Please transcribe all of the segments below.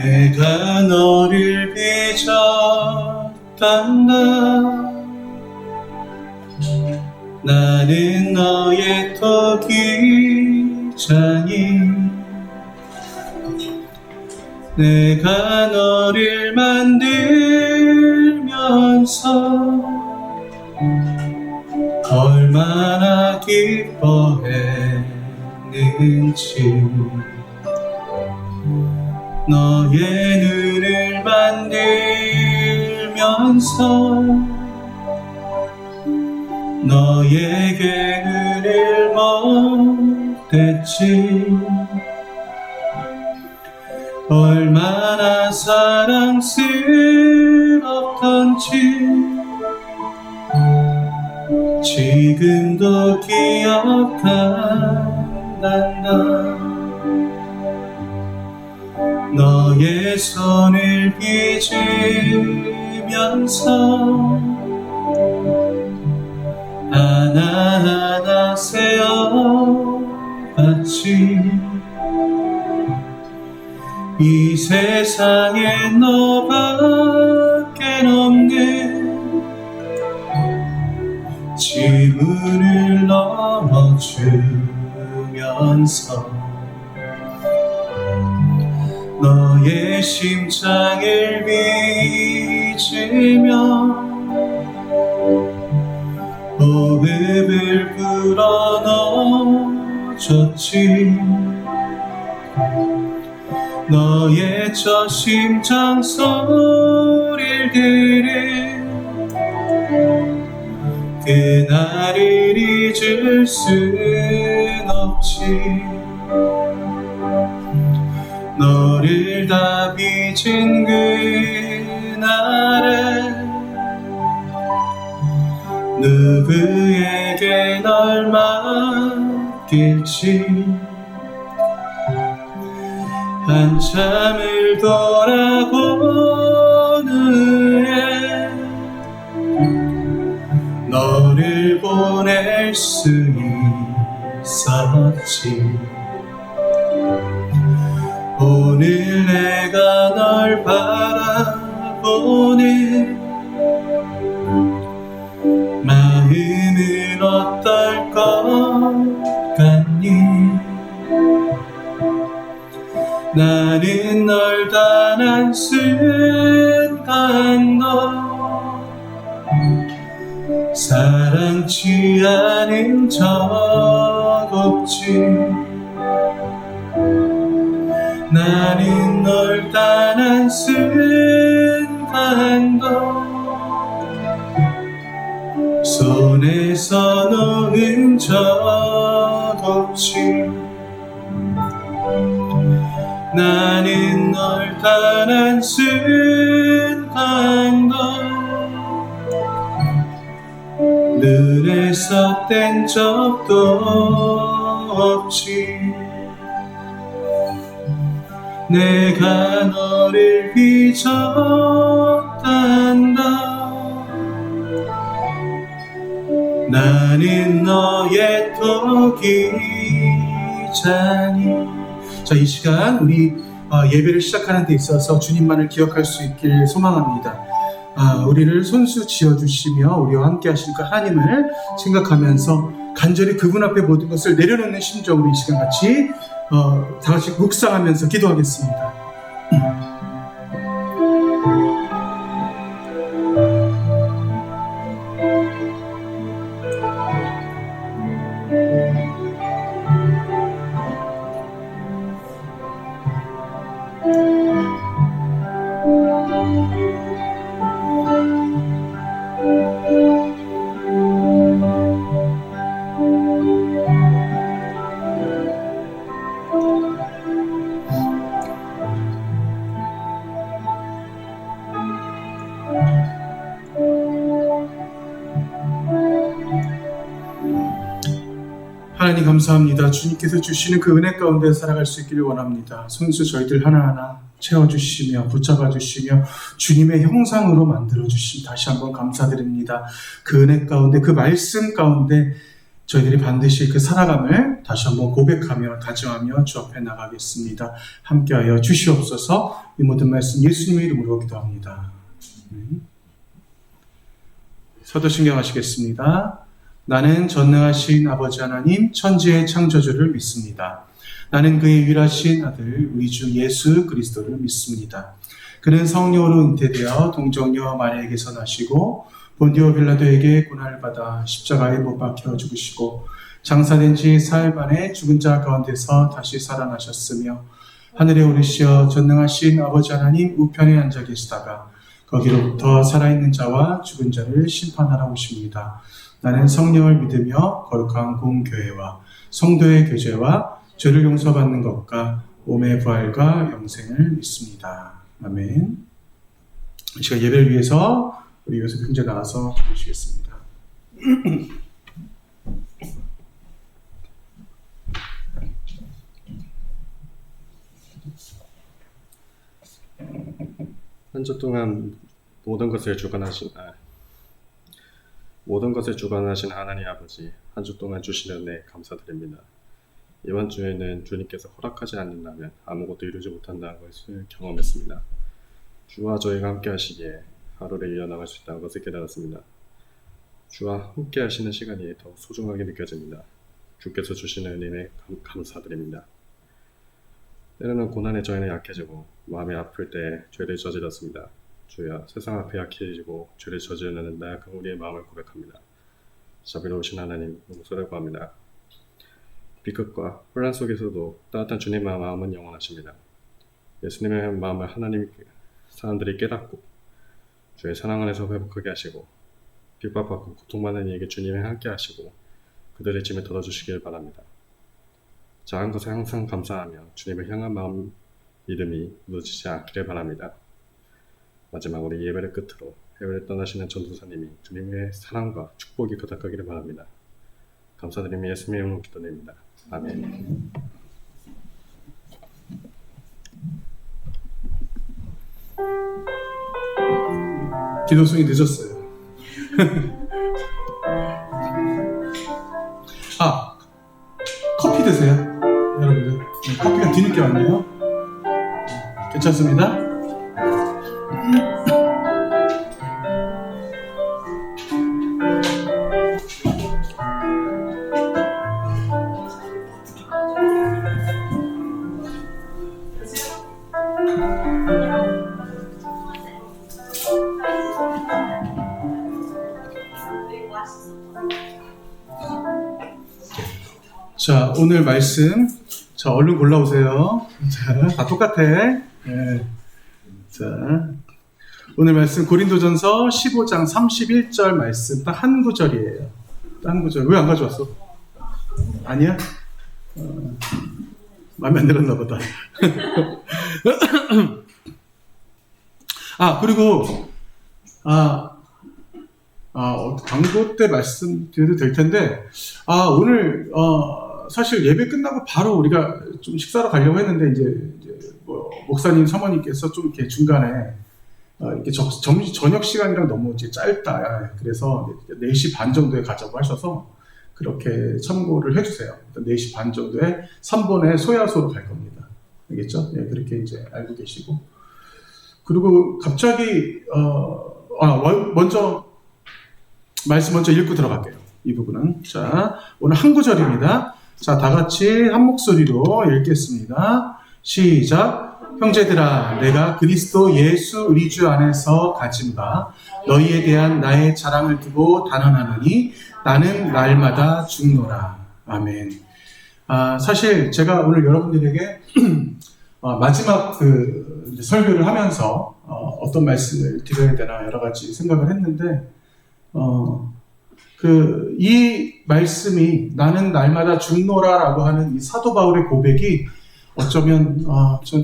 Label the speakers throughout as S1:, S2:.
S1: 내가 너를 빚었단다. 나는 너의 토기자니 내가 너를 만들면서 얼마나 기뻐했는지. 너의 눈을 만들면서 너에게 눈을 못댔지. 얼마나 사랑스럽던지 지금도 기억한단다. 너의 손을 빚으면서 하나하나 세어봤지. 이 세상에 너밖에 없는 지문을 넣어주면서 너의 심장을 빚으며 호흡을 불어넣어줬지. 너의 저 심장 소리를 들은 그날을 잊을 순 없지. 너를 다 빚은 그날에 누구에게 널 맡길지. 한참을 돌아본 후에 너를 보낼 수 있었지. 오늘 내가 널 바라보는 마음은 어떨 것 같니? 나는 널 단 한순간도 사랑치 않은 적 없지. 나는 널 단 한순간도 손에서 놓은 적 없지. 나는 널 단 한순간도 눈에서 뗀 적도 없지. 내가 너를 빚었단다. 나는 너의 토기자니. 자, 이 시간 우리 예배를 시작하는 데 있어서 주님만을 기억할 수 있기를 소망합니다. 우리를 손수 지어주시며 우리와 함께 하실 그 하나님을 생각하면서 간절히 그분 앞에 모든 것을 내려놓는 심정으로 이 시간 같이 다 같이 묵상하면서 기도하겠습니다. 하나님 감사합니다. 주님께서 주시는 그 은혜 가운데 살아갈 수 있기를 원합니다. 손수 저희들 하나하나 채워주시며 붙잡아주시며 주님의 형상으로 만들어주심 다시 한번 감사드립니다. 그 은혜 가운데 그 말씀 가운데 저희들이 반드시 그 살아감을 다시 한번 고백하며 다짐하며 주 앞에 나가겠습니다. 함께하여 주시옵소서. 이 모든 말씀 예수님의 이름으로 기도합니다. 서도신경 하시겠습니다. 나는 전능하신 아버지 하나님 천지의 창조주를 믿습니다. 나는 그의 유일하신 아들 우리 주 예수 그리스도를 믿습니다. 그는 성령으로 잉태되어 동정녀 마리아에게서 나시고 본디오 빌라도에게 고난을 받아 십자가에 못 박혀 죽으시고 장사된 지 사흘 만에 죽은 자 가운데서 다시 살아나셨으며 하늘에 오르시어 전능하신 아버지 하나님 우편에 앉아 계시다가 거기로부터 살아있는 자와 죽은 자를 심판하러 오십니다. 나는 성령을 믿으며 거룩한 공교회와 성도의 교제와 죄를 용서받는 것과 몸의 부활과 영생을 믿습니다. 아멘. 이 시간 예배를 위해서 우리 요셉 형제 나와서 기도하시겠습니다.
S2: 한 주 동안 모든 것을 주관하신 하나님 아버지, 한 주 동안 주신 은혜 감사드립니다. 이번 주에는 주님께서 허락하지 않는다면 아무것도 이루지 못한다는 것을 경험했습니다. 주와 저희가 함께 하시기에 하루를 이어나갈 수 있다는 것을 깨달았습니다. 주와 함께 하시는 시간이 더욱 소중하게 느껴집니다. 주께서 주시는 은혜에 감사드립니다. 때로는 고난에 저희는 약해지고 마음이 아플 때 죄를 저질렀습니다. 주여, 세상 앞에 약해지고 죄를 저지르는 나약한 우리의 마음을 고백합니다. 자비로우신 하나님, 용서를 구합니다. 비극과 혼란 속에서도 따뜻한 주님의 마음은 영원하십니다. 예수님의 마음을 하나님 사람들이 깨닫고 주의 사랑 안에서 회복하게 하시고 핍박받고 고통받는 이에게 주님이 함께 하시고 그들의 짐을 덜어주시길 바랍니다. 작은 것에 항상 감사하며 주님을 향한 마음 믿음이 무너지지 않기를 바랍니다. 마지막으로 예배를 끝으로 해외를 떠나시는 전도사님이 주님의 사랑과 축복이 가득하기를 바랍니다. 감사드리며 예수님의 이름으로 기도드립니다. 아멘.
S1: 기도송이 늦었어요. 커피 드세요, 여러분들. 커피가 뒤늦게 왔네요. 괜찮습니다. 자, 오늘 말씀. 자, 얼른 골라오세요. 자, 다 똑같아. 네. 자, 오늘 말씀 고린도전서 15장 31절 말씀 딱 한 구절이에요. 딱 한 구절. 왜 안 가져왔어? 아니야? 마음에 안 들었나 보다. 그리고 광고 때 말씀드려도 될 텐데, 오늘 사실 예배 끝나고 바로 우리가 좀 식사로 가려고 했는데 이제 뭐 목사님 사모님께서 좀 이렇게 중간에 이렇게 저녁 시간이랑 너무 이제 짧다. 그래서 4시 반 정도에 가자고 하셔서 그렇게 참고를 해주세요. 4시 반 정도에 3번에 소야소로 갈 겁니다. 알겠죠? 네, 그렇게 이제 알고 계시고. 그리고 갑자기 말씀 먼저 읽고 들어갈게요. 이 부분은. 자, 오늘 한 구절입니다. 자, 다 같이 한 목소리로 읽겠습니다. 시작. 형제들아, 내가 그리스도 예수 우리 주 안에서 가진 바 너희에 대한 나의 자랑을 두고 단언하노니 나는 날마다 죽노라. 아멘. 사실 제가 오늘 여러분들에게 마지막 설교를 하면서 어떤 말씀을 드려야 되나 여러 가지 생각을 했는데 이 말씀이 나는 날마다 죽노라라고 하는 이 사도 바울의 고백이 어쩌면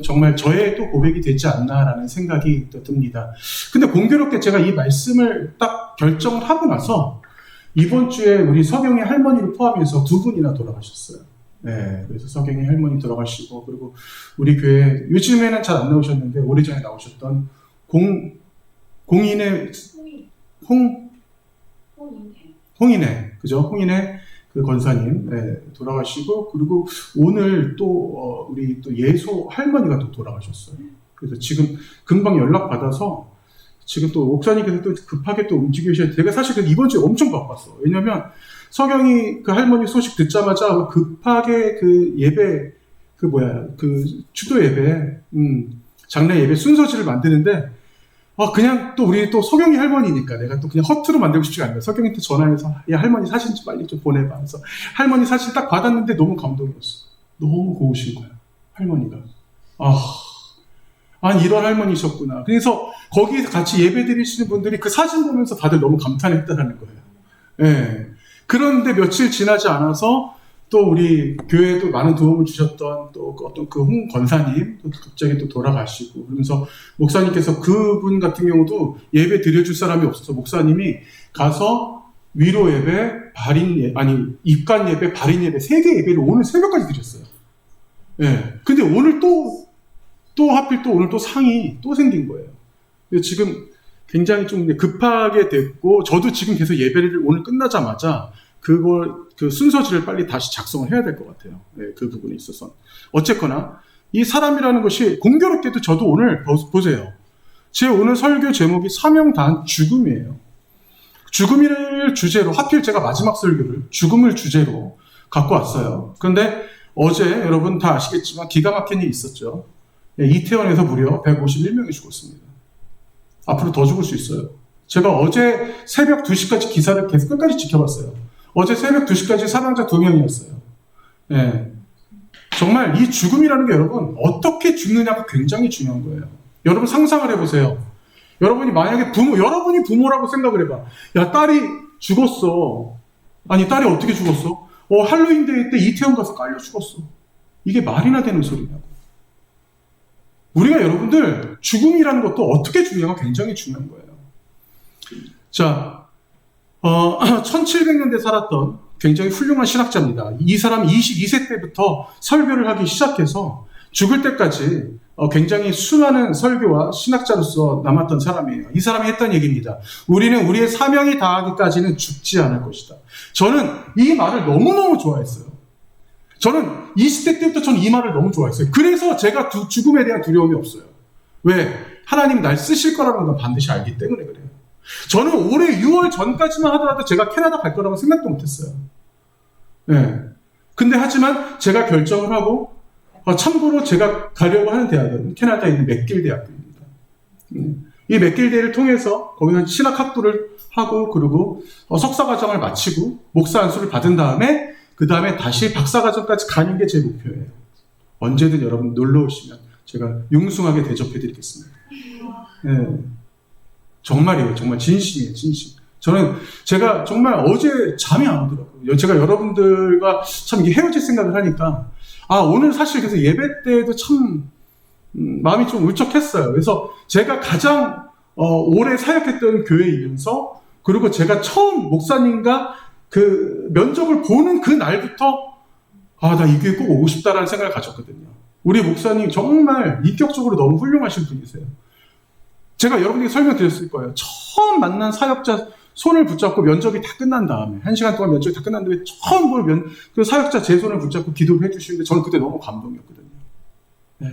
S1: 정말 저의 또 고백이 되지 않나라는 생각이 또 듭니다. 근데 공교롭게 제가 이 말씀을 딱 결정을 하고 나서 이번 주에 우리 서경이 할머니를 포함해서 2분이나 돌아가셨어요. 네, 그래서 서경이 할머니 돌아가시고, 그리고 우리 교회 요즘에는 잘 안 나오셨는데 오래전에 나오셨던 홍인의 그죠? 홍인의 그 그 권사님 돌아가시고, 그리고 오늘 또 우리 또 예소 할머니가 또 돌아가셨어요. 그래서 지금 금방 연락 받아서 지금 또 목사님께서 또 급하게 또 움직이셔야 돼. 내가 사실 이번 주에 엄청 바빴어. 왜냐면 서경이 그 할머니 소식 듣자마자 급하게 그 예배 그 추도 예배 장례 예배 순서지를 만드는데 그냥 또 우리 또 서경이 할머니니까 내가 또 그냥 허투루 만들고 싶지가 않아요. 서경이한테 전화해서 야 할머니 사진 좀 빨리 좀 보내봐. 그래서 할머니 사진 딱 받았는데 너무 감동이었어. 너무 고우신 거야 할머니가. 이런 할머니셨구나. 그래서 거기에서 같이 예배 드리시는 분들이 그 사진 보면서 다들 너무 감탄했다라는 거예요. 예. 그런데 며칠 지나지 않아서 또 우리 교회에도 많은 도움을 주셨던 또 어떤 그 홍 권사님 또 갑자기 또 돌아가시고, 그러면서 목사님께서 그분 같은 경우도 예배 드려줄 사람이 없어서 목사님이 가서 위로 예배, 입관 예배, 발인 예배 3개 예배를 오늘 새벽까지 드렸어요. 예. 근데 오늘 또 하필 또 오늘 또 상이 또 생긴 거예요. 지금 굉장히 좀 급하게 됐고, 저도 지금 계속 예배를 오늘 끝나자마자 그 순서지를 빨리 다시 작성을 해야 될 것 같아요. 네, 그 부분에 있어서. 어쨌거나, 이 사람이라는 것이 공교롭게도 저도 오늘 보세요. 제 오늘 설교 제목이 사명 다한 죽음이에요. 죽음을 주제로, 하필 제가 마지막 설교를 죽음을 주제로 갖고 왔어요. 그런데 어제 여러분 다 아시겠지만 기가 막힌 일이 있었죠. 이태원에서 무려 151명이 죽었습니다. 앞으로 더 죽을 수 있어요. 제가 어제 새벽 2시까지 기사를 계속 끝까지 지켜봤어요. 어제 새벽 2시까지 사망자 2명이었어요. 네. 정말 이 죽음이라는 게 여러분 어떻게 죽느냐가 굉장히 중요한 거예요. 여러분 상상을 해보세요. 여러분이 만약에 여러분이 부모라고 생각을 해봐. 야, 딸이 죽었어. 아니, 딸이 어떻게 죽었어? 할로윈 데이 때 이태원 가서 깔려 죽었어. 이게 말이나 되는 소리냐고. 우리가 여러분들 죽음이라는 것도 어떻게 죽느냐가 굉장히 중요한 거예요. 자, 1700년대 살았던 굉장히 훌륭한 신학자입니다. 이 사람이 22세 때부터 설교를 하기 시작해서 죽을 때까지 굉장히 수많은 설교와 신학자로서 남았던 사람이에요. 이 사람이 했던 얘기입니다. 우리는 우리의 사명이 다하기까지는 죽지 않을 것이다. 저는 이 말을 너무너무 좋아했어요. 저는 20대 때부터 저는 이 말을 너무 좋아했어요. 그래서 제가 죽음에 대한 두려움이 없어요. 왜? 하나님이 날 쓰실 거라는 건 반드시 알기 때문에 그래요. 저는 올해 6월 전까지만 하더라도 제가 캐나다 갈 거라고 생각도 못했어요. 네. 근데 하지만 제가 결정을 하고, 참고로 제가 가려고 하는 대학은 캐나다에 있는 맥길 대학교입니다. 이 맥길 대를 통해서 거기서 신학학부를 하고, 그리고 석사과정을 마치고 목사 안수를 받은 다음에 그 다음에 다시 박사과정까지 가는 게 제 목표예요. 언제든 여러분 놀러 오시면 제가 융숭하게 대접해드리겠습니다. 네. 정말이에요. 정말 진심이에요. 진심. 제가 정말 어제 잠이 안 오더라고요. 제가 여러분들과 참 이게 헤어질 생각을 하니까, 오늘 사실 그래서 예배 때도 참, 마음이 좀 울적했어요. 그래서 제가 가장, 오래 사역했던 교회이면서, 그리고 제가 처음 목사님과 그 면접을 보는 그 날부터, 나 이 교회 꼭 오고 싶다라는 생각을 가졌거든요. 우리 목사님 정말 인격적으로 너무 훌륭하신 분이세요. 제가 여러분에게 설명드렸을 거예요. 처음 만난 사역자 손을 붙잡고 면접이 다 끝난 다음에, 1시간 동안 면접이 다 끝난 다음에 처음 볼 그 사역자 제 손을 붙잡고 기도를 해주시는데 저는 그때 너무 감동이었거든요. 네.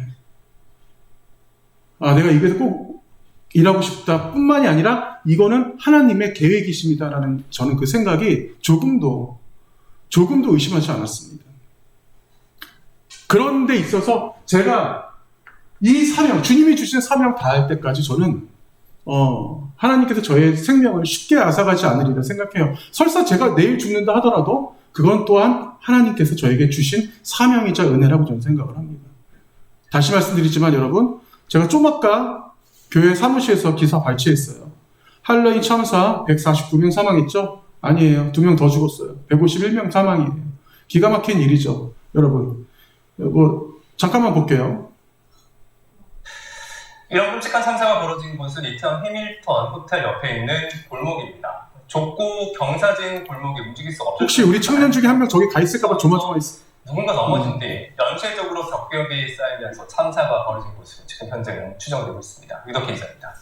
S1: 내가 이 교회에서 꼭 일하고 싶다 뿐만이 아니라 이거는 하나님의 계획이십니다라는 저는 그 생각이 조금도 의심하지 않았습니다. 그런 데 있어서 제가 이 사명, 주님이 주신 사명 다할 때까지 저는 하나님께서 저의 생명을 쉽게 앗아가지 않으리라 생각해요. 설사 제가 내일 죽는다 하더라도 그건 또한 하나님께서 저에게 주신 사명이자 은혜라고 저는 생각을 합니다. 다시 말씀드리지만 여러분, 제가 좀 아까 교회 사무실에서 기사 발췌했어요. 할로윈 참사 149명 사망했죠? 아니에요. 2명 더 죽었어요. 151명 사망이에요. 기가 막힌 일이죠. 여러분, 잠깐만 볼게요.
S3: 이런 끔찍한 참사가 벌어진 곳은 이태원 해밀턴 호텔 옆에 있는 골목입니다. 좁고 경사진 골목이 움직일 수가 없어요.
S1: 혹시 우리 청년 중에 한 명 저기 가 있을까봐 조마조마했어.
S3: 누군가 넘어진 뒤 연쇄적으로 벽벽이 쌓이면서 참사가 벌어진 곳으로 지금 현재는 추정되고 있습니다. 유덕기 기자입니다.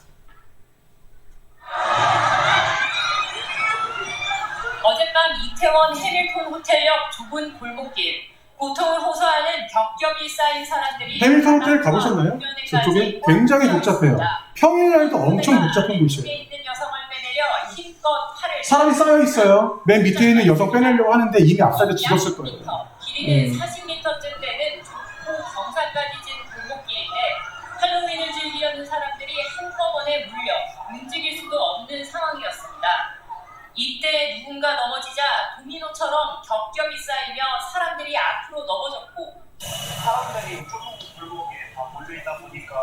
S4: 어젯밤 이태원 해밀턴 호텔역 좁은 골목길, 고통을 호소하는 격격이 쌓인 사람들이
S1: 해밀턴 호텔 가보셨나요? 저쪽에 굉장히 복잡해요. 평일날도 엄청 복잡한 곳이에요.
S4: 있는 여성을 빼내려 힘껏 팔을
S1: 사람이 쌓여 있어요. 맨 밑에 있는 여성 빼내려고 하는데 이미 앞살에 죽었을 거예요.
S4: 길이는 40m쯤 되는 좁고 경사까지 진 골목길인데 할로윈을 즐기려는 사람들이 한꺼번에 몰려 움직일 수도 없는 상황이었습니다. 이때 누군가 넘어지자 도미노처럼 겹겹이 쌓이며 사람들이 앞으로 넘어졌고
S5: 사람들이 좁은 골목에 다 몰려있다 보니까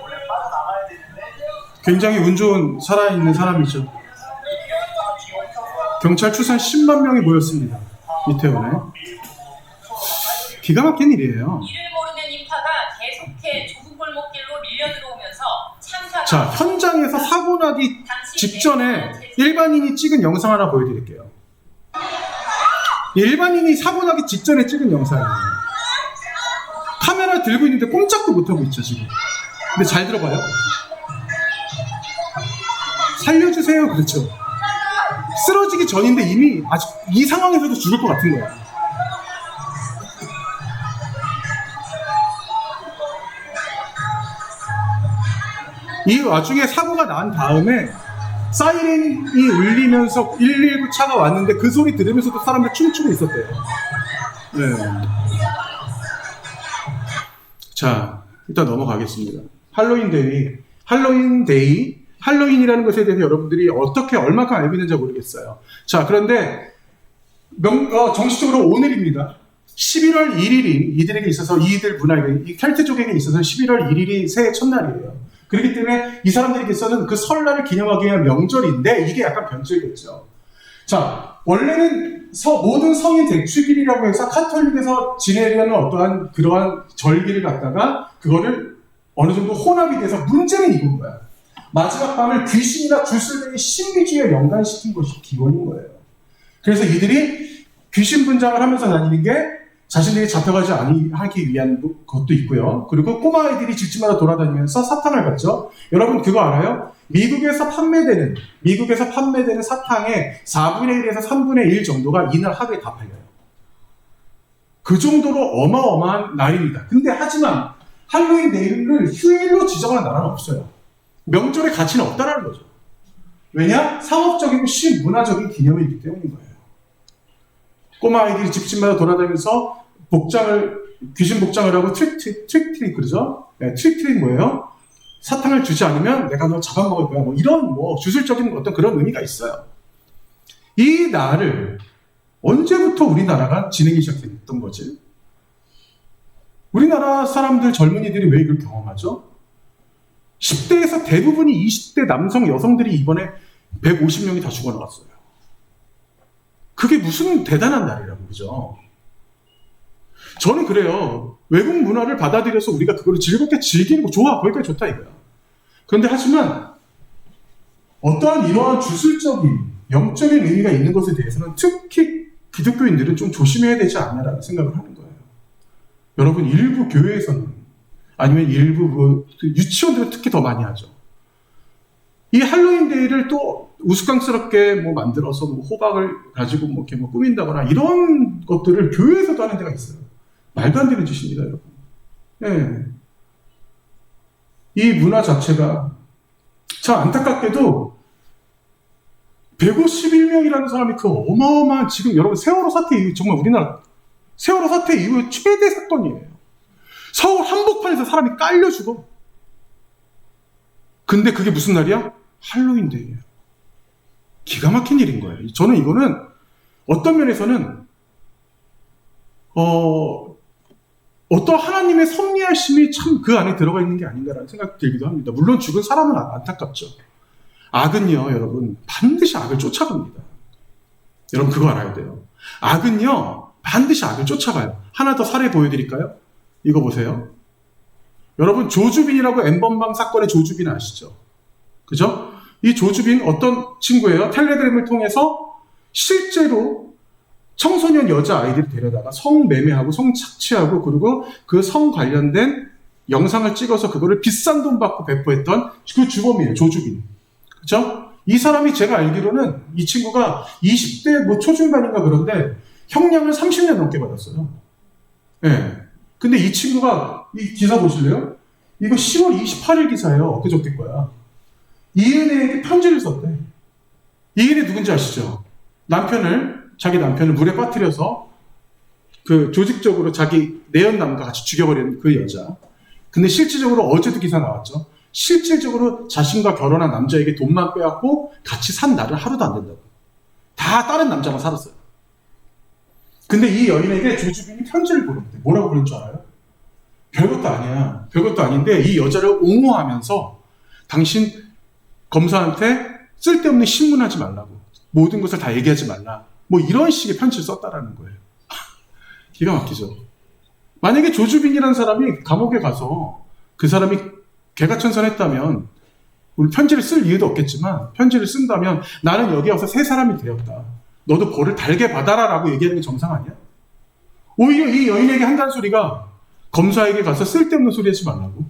S5: 원래 빠져나가야 되는데
S1: 굉장히 운 좋은 살아있는 사람이죠. 경찰 추산 10만 명이 모였습니다. 이태원에. 기가 막힌 일이에요.
S4: 이를 모르는 인파가 계속해 좁은 골목길로 밀려 들어오면서 참사가
S1: 자, 현장에서 사고 나기 직전에 일반인이 찍은 영상 하나 보여드릴게요. 일반인이 사고 나기 직전에 찍은 영상이에요. 카메라 들고 있는데 꼼짝도 못하고 있죠, 지금. 근데 잘 들어봐요. 살려주세요. 그렇죠. 쓰러지기 전인데 이미 아직 이 상황에서도 죽을 것 같은 거야. 이 와중에 사고가 난 다음에 사이렌이 울리면서 119 차가 왔는데 그 소리 들으면서도 사람들 춤추고 있었대요. 네. 자, 일단 넘어가겠습니다. 할로윈이라는 것에 대해서 여러분들이 어떻게 얼마큼 알고 있는지 모르겠어요. 자, 그런데 정식적으로 오늘입니다. 11월 1일이 이들에게 있어서 이들 문화에, 이 켈트족에게 있어서 11월 1일이 새해 첫날이에요. 그렇기 때문에 이 사람들에게서는 그 설날을 기념하기 위한 명절인데 이게 약간 변질됐죠. 자, 원래는 모든 성인 대축일이라고 해서 카톨릭에서 지내려는 어떠한 그러한 절기를 갖다가 그거를 어느 정도 혼합이 돼서 문제는 이건 거야. 마지막 밤을 귀신이나 주술뱅이 신비주의에 연관시킨 것이 기원인 거예요. 그래서 이들이 귀신 분장을 하면서 다니는 게 자신들이 잡혀가지 하기 위한 것도 있고요. 그리고 꼬마 아이들이 집집마다 돌아다니면서 사탕을 받죠. 여러분 그거 알아요? 미국에서 판매되는 사탕의 4분의 1에서 3분의 1 정도가 이날 하루에 다 팔려요. 그 정도로 어마어마한 날입니다. 근데 하지만 할로윈 데이를 휴일로 지정하는 나라는 없어요. 명절의 가치는 없다라는 거죠. 왜냐? 상업적이고 신문화적인 기념일이기 때문인 거예요. 꼬마 아이들이 집집마다 돌아다니면서 귀신 복장을 하고 트릭트릭 그러죠? 네, 트릭트릭 뭐예요? 사탕을 주지 않으면 내가 너 잡아먹을 거야. 이런 주술적인 어떤 그런 의미가 있어요. 이 날을 언제부터 우리나라가 진행이 시작했던 거지? 우리나라 사람들, 젊은이들이 왜 이걸 경험하죠? 10대에서 대부분이 20대 남성, 여성들이 이번에 150명이 다 죽어나갔어요. 그게 무슨 대단한 날이라고, 그죠? 저는 그래요. 외국 문화를 받아들여서 우리가 그거를 즐겁게 즐기는 거 좋아. 거기까지 좋다 이거야. 그런데 하지만 어떠한 이러한 주술적인, 영적인 의미가 있는 것에 대해서는 특히 기독교인들은 좀 조심해야 되지 않나라는 생각을 하는 거예요. 여러분, 일부 교회에서는 아니면 일부 유치원들은 특히 더 많이 하죠. 이 할로윈 데이를 또 우스꽝스럽게 만들어서 호박을 가지고 이렇게 꾸민다거나 이런 것들을 교회에서도 하는 데가 있어요. 말도 안 되는 짓입니다, 여러분. 네. 이 문화 자체가 참 안타깝게도 151명이라는 사람이 그 어마어마한 지금 여러분 세월호 사태 이후 정말 우리나라 세월호 사태 이후 최대 사건이에요. 서울 한복판에서 사람이 깔려 죽어. 근데 그게 무슨 날이야? 할로윈데이예요. 기가 막힌 일인 거예요. 저는 이거는 어떤 면에서는 어떤 하나님의 섭리하심이 참 그 안에 들어가 있는 게 아닌가라는 생각이 들기도 합니다. 물론 죽은 사람은 안타깝죠. 악은요, 여러분 반드시 악을 쫓아갑니다. 여러분 그거 알아야 돼요. 악은요 반드시 악을 쫓아가요. 하나 더 사례 보여드릴까요? 이거 보세요. 여러분 조주빈이라고 엠번방 사건의 조주빈 아시죠? 그죠? 이 조주빈 어떤 친구예요? 텔레그램을 통해서 실제로 청소년 여자아이들을 데려다가 성매매하고 성착취하고 그리고 그 성 관련된 영상을 찍어서 그거를 비싼 돈 받고 배포했던 그 주범이에요. 조주빈. 그죠? 이 사람이 제가 알기로는 이 친구가 20대 뭐 초중반인가 그런데 형량을 30년 넘게 받았어요. 예. 근데 이 친구가 이 기사 보실래요? 이거 10월 28일 기사예요. 엊그저께 거야. 이은혜에게 편지를 썼대. 이은혜 누군지 아시죠? 자기 남편을 물에 빠뜨려서 그 조직적으로 자기 내연남과 같이 죽여버린 그 여자. 근데 실질적으로 어제도 기사 나왔죠. 실질적으로 자신과 결혼한 남자에게 돈만 빼앗고 같이 산 날은 하루도 안 된다고. 다 다른 남자만 살았어요. 근데 이 여인에게 조주빈이 편지를 보냈대. 뭐라고 그런 줄 알아요? 별것도 아니야. 별것도 아닌데 이 여자를 옹호하면서 당신 검사한테 쓸데없는 신문하지 말라고. 모든 것을 다 얘기하지 말라. 뭐 이런 식의 편지를 썼다라는 거예요. 기가 막히죠. 만약에 조주빈이라는 사람이 감옥에 가서 그 사람이 개가천선했다면 우리 편지를 쓸 이유도 없겠지만 편지를 쓴다면 나는 여기 와서 새 사람이 되었다. 너도 벌을 달게 받아라 라고 얘기하는 게 정상 아니야? 오히려 이 여인에게 한다는 소리가 검사에게 가서 쓸데없는 소리 하지 말라고.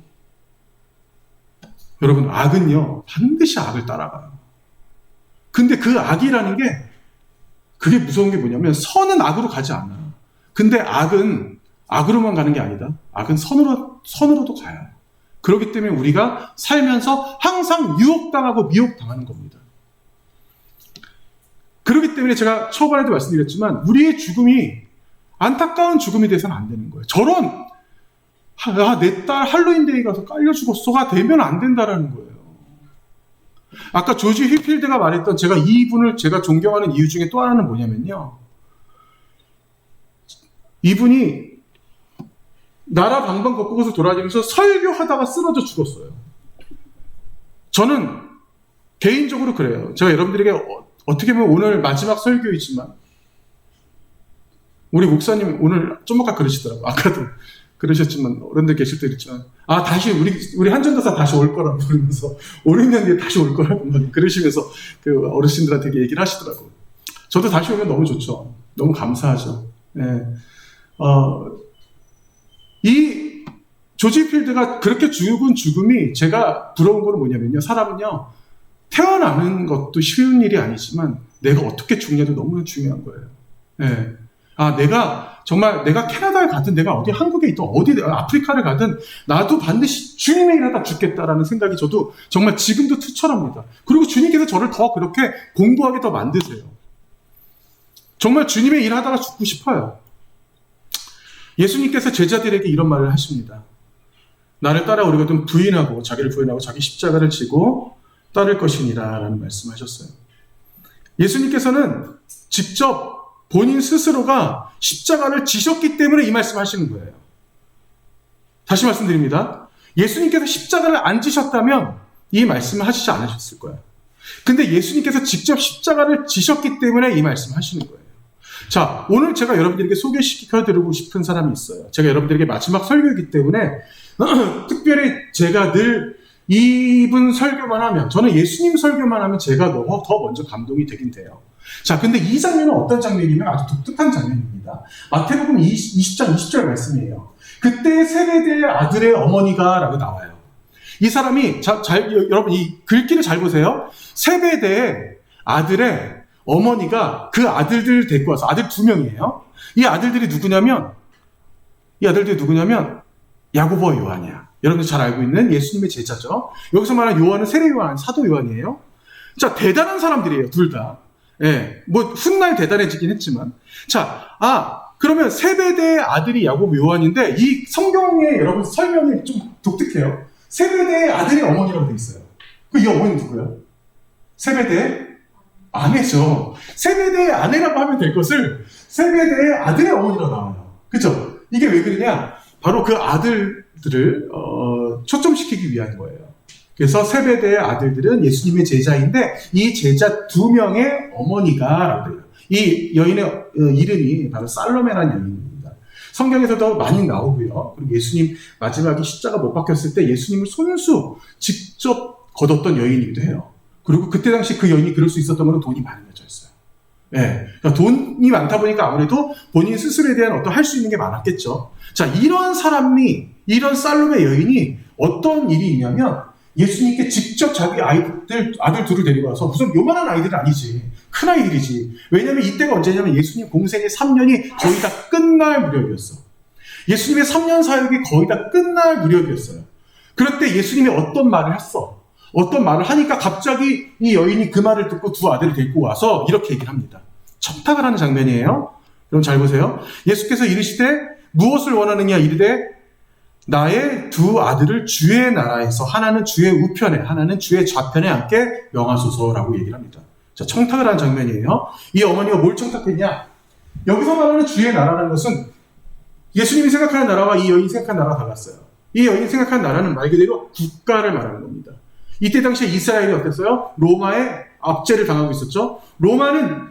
S1: 여러분, 악은요 반드시 악을 따라가요. 근데 그 악이라는 게 그게 무서운 게 뭐냐면 선은 악으로 가지 않아. 근데 악은 악으로만 가는 게 아니다. 악은 선으로도 가요. 그렇기 때문에 우리가 살면서 항상 유혹당하고 미혹당하는 겁니다. 그렇기 때문에 제가 초반에도 말씀드렸지만 우리의 죽음이 안타까운 죽음이 돼서는 안 되는 거예요. 저런 내 딸 할로윈데이 가서 깔려 죽었어가 되면 안 된다라는 거예요. 아까 조지 휘필드가 말했던 제가 이분을 제가 존경하는 이유 중에 또 하나는 뭐냐면요. 이분이 나라 방방 곳곳을 돌아다니면서 설교하다가 쓰러져 죽었어요. 저는 개인적으로 그래요. 제가 여러분들에게 어떻게 보면 오늘 마지막 설교이지만 우리 목사님 오늘 좀 아까 그러시더라고요. 아까도 그러셨지만 어른들 계실 때 그랬지만 다시 우리 한전도사 다시 올 거라고 그러면서 5, 6년 뒤에 다시 올 거라고 막 그러시면서 그 어르신들한테 얘기를 하시더라고요. 저도 다시 오면 너무 좋죠. 너무 감사하죠. 네. 이 조지 필드가 그렇게 죽은 죽음이 제가 부러운 건 뭐냐면요. 사람은요, 태어나는 것도 쉬운 일이 아니지만 내가 어떻게 죽냐도 너무나 중요한 거예요. 네. 내가 캐나다에 가든 내가 어디 한국에 있든 어디 아프리카를 가든 나도 반드시 주님의 일 하다 죽겠다라는 생각이 저도 정말 지금도 투철합니다. 그리고 주님께서 저를 더 그렇게 공부하게 더 만드세요. 정말 주님의 일 하다가 죽고 싶어요. 예수님께서 제자들에게 이런 말을 하십니다. 나를 따라오려거든 자기를 부인하고 자기 십자가를 지고 따를 것이니라 라는 말씀하셨어요. 예수님께서는 직접 본인 스스로가 십자가를 지셨기 때문에 이 말씀하시는 거예요. 다시 말씀드립니다. 예수님께서 십자가를 안 지셨다면 이 말씀을 하시지 않으셨을 거예요. 근데 예수님께서 직접 십자가를 지셨기 때문에 이 말씀하시는 거예요. 자, 오늘 제가 여러분들에게 소개시켜드리고 싶은 사람이 있어요. 제가 여러분들에게 마지막 설교이기 때문에 특별히 제가 늘 이분 설교만 하면, 저는 예수님 설교만 하면 제가 더 먼저 감동이 되긴 돼요. 자, 근데 이 장면은 어떤 장면이면 아주 독특한 장면입니다. 마태복음 20장 20절 말씀이에요. 그때 세베대의 아들의 어머니가 라고 나와요. 이 사람이 여러분 이 글귀를 잘 보세요. 세베대의 아들의 어머니가 그 아들들 데리고 와서 아들 2명이에요. 이 아들들이 누구냐면 야고보와 요한이야. 여러분들 잘 알고 있는 예수님의 제자죠. 여기서 말하는 요한은 세례 요한, 사도 요한이에요. 자, 대단한 사람들이에요, 둘 다. 예, 뭐 훗날 대단해지긴 했지만. 자, 그러면 세베대의 아들이 야고보 요한인데 이 성경에 여러분 설명이 좀 독특해요. 세베대의 아들이 어머니라고 돼 있어요. 이 어머니는 누구예요? 세베대의 아내죠. 세베대의 아내라고 하면 될 것을 세베대의 아들의 어머니라고 나와요. 그렇죠? 이게 왜 그러냐? 바로 그 아들들을 초점시키기 위한 거예요. 그래서 세베대의 아들들은 예수님의 제자인데 이 제자 2명의 어머니가 이 여인의 이름이 바로 살로메라는 여인입니다. 성경에서도 많이 나오고요. 그리고 예수님 마지막에 십자가 못 박혔을 때 예수님을 손수 직접 거뒀던 여인이기도 해요. 그리고 그때 당시 그 여인이 그럴 수 있었던 건 돈이 많은 여자였어요. 예. 그러니까 돈이 많다 보니까 아무래도 본인 스스로에 대한 할 수 있는 게 많았겠죠. 자, 이런 살로메 여인이 어떤 일이 있냐면 예수님께 직접 자기 아들 둘을 데리고 와서 무슨 요만한 아이들은 아니지. 큰 아이들이지. 왜냐면 이때가 언제냐면 예수님 공생의 3년이 거의 다 끝날 무렵이었어. 예수님의 3년 사역이 거의 다 끝날 무렵이었어요. 그럴 때 예수님이 어떤 말을 했어. 어떤 말을 하니까 갑자기 이 여인이 그 말을 듣고 두 아들을 데리고 와서 이렇게 얘기를 합니다. 청탁을 하는 장면이에요. 여러분 잘 보세요. 예수께서 이르시되 무엇을 원하느냐 이르되 나의 두 아들을 주의 나라에서 하나는 주의 우편에 하나는 주의 좌편에 앉게 명하소서라고 얘기를 합니다. 자, 청탁을 하는 장면이에요. 이 어머니가 뭘 청탁했냐? 여기서 말하는 주의 나라라는 것은 예수님이 생각하는 나라와 이 여인이 생각하는 나라가 달랐어요. 이 여인이 생각하는 나라는 말 그대로 국가를 말하는 겁니다. 이때 당시에 이스라엘이 어땠어요? 로마의 압제를 당하고 있었죠. 로마는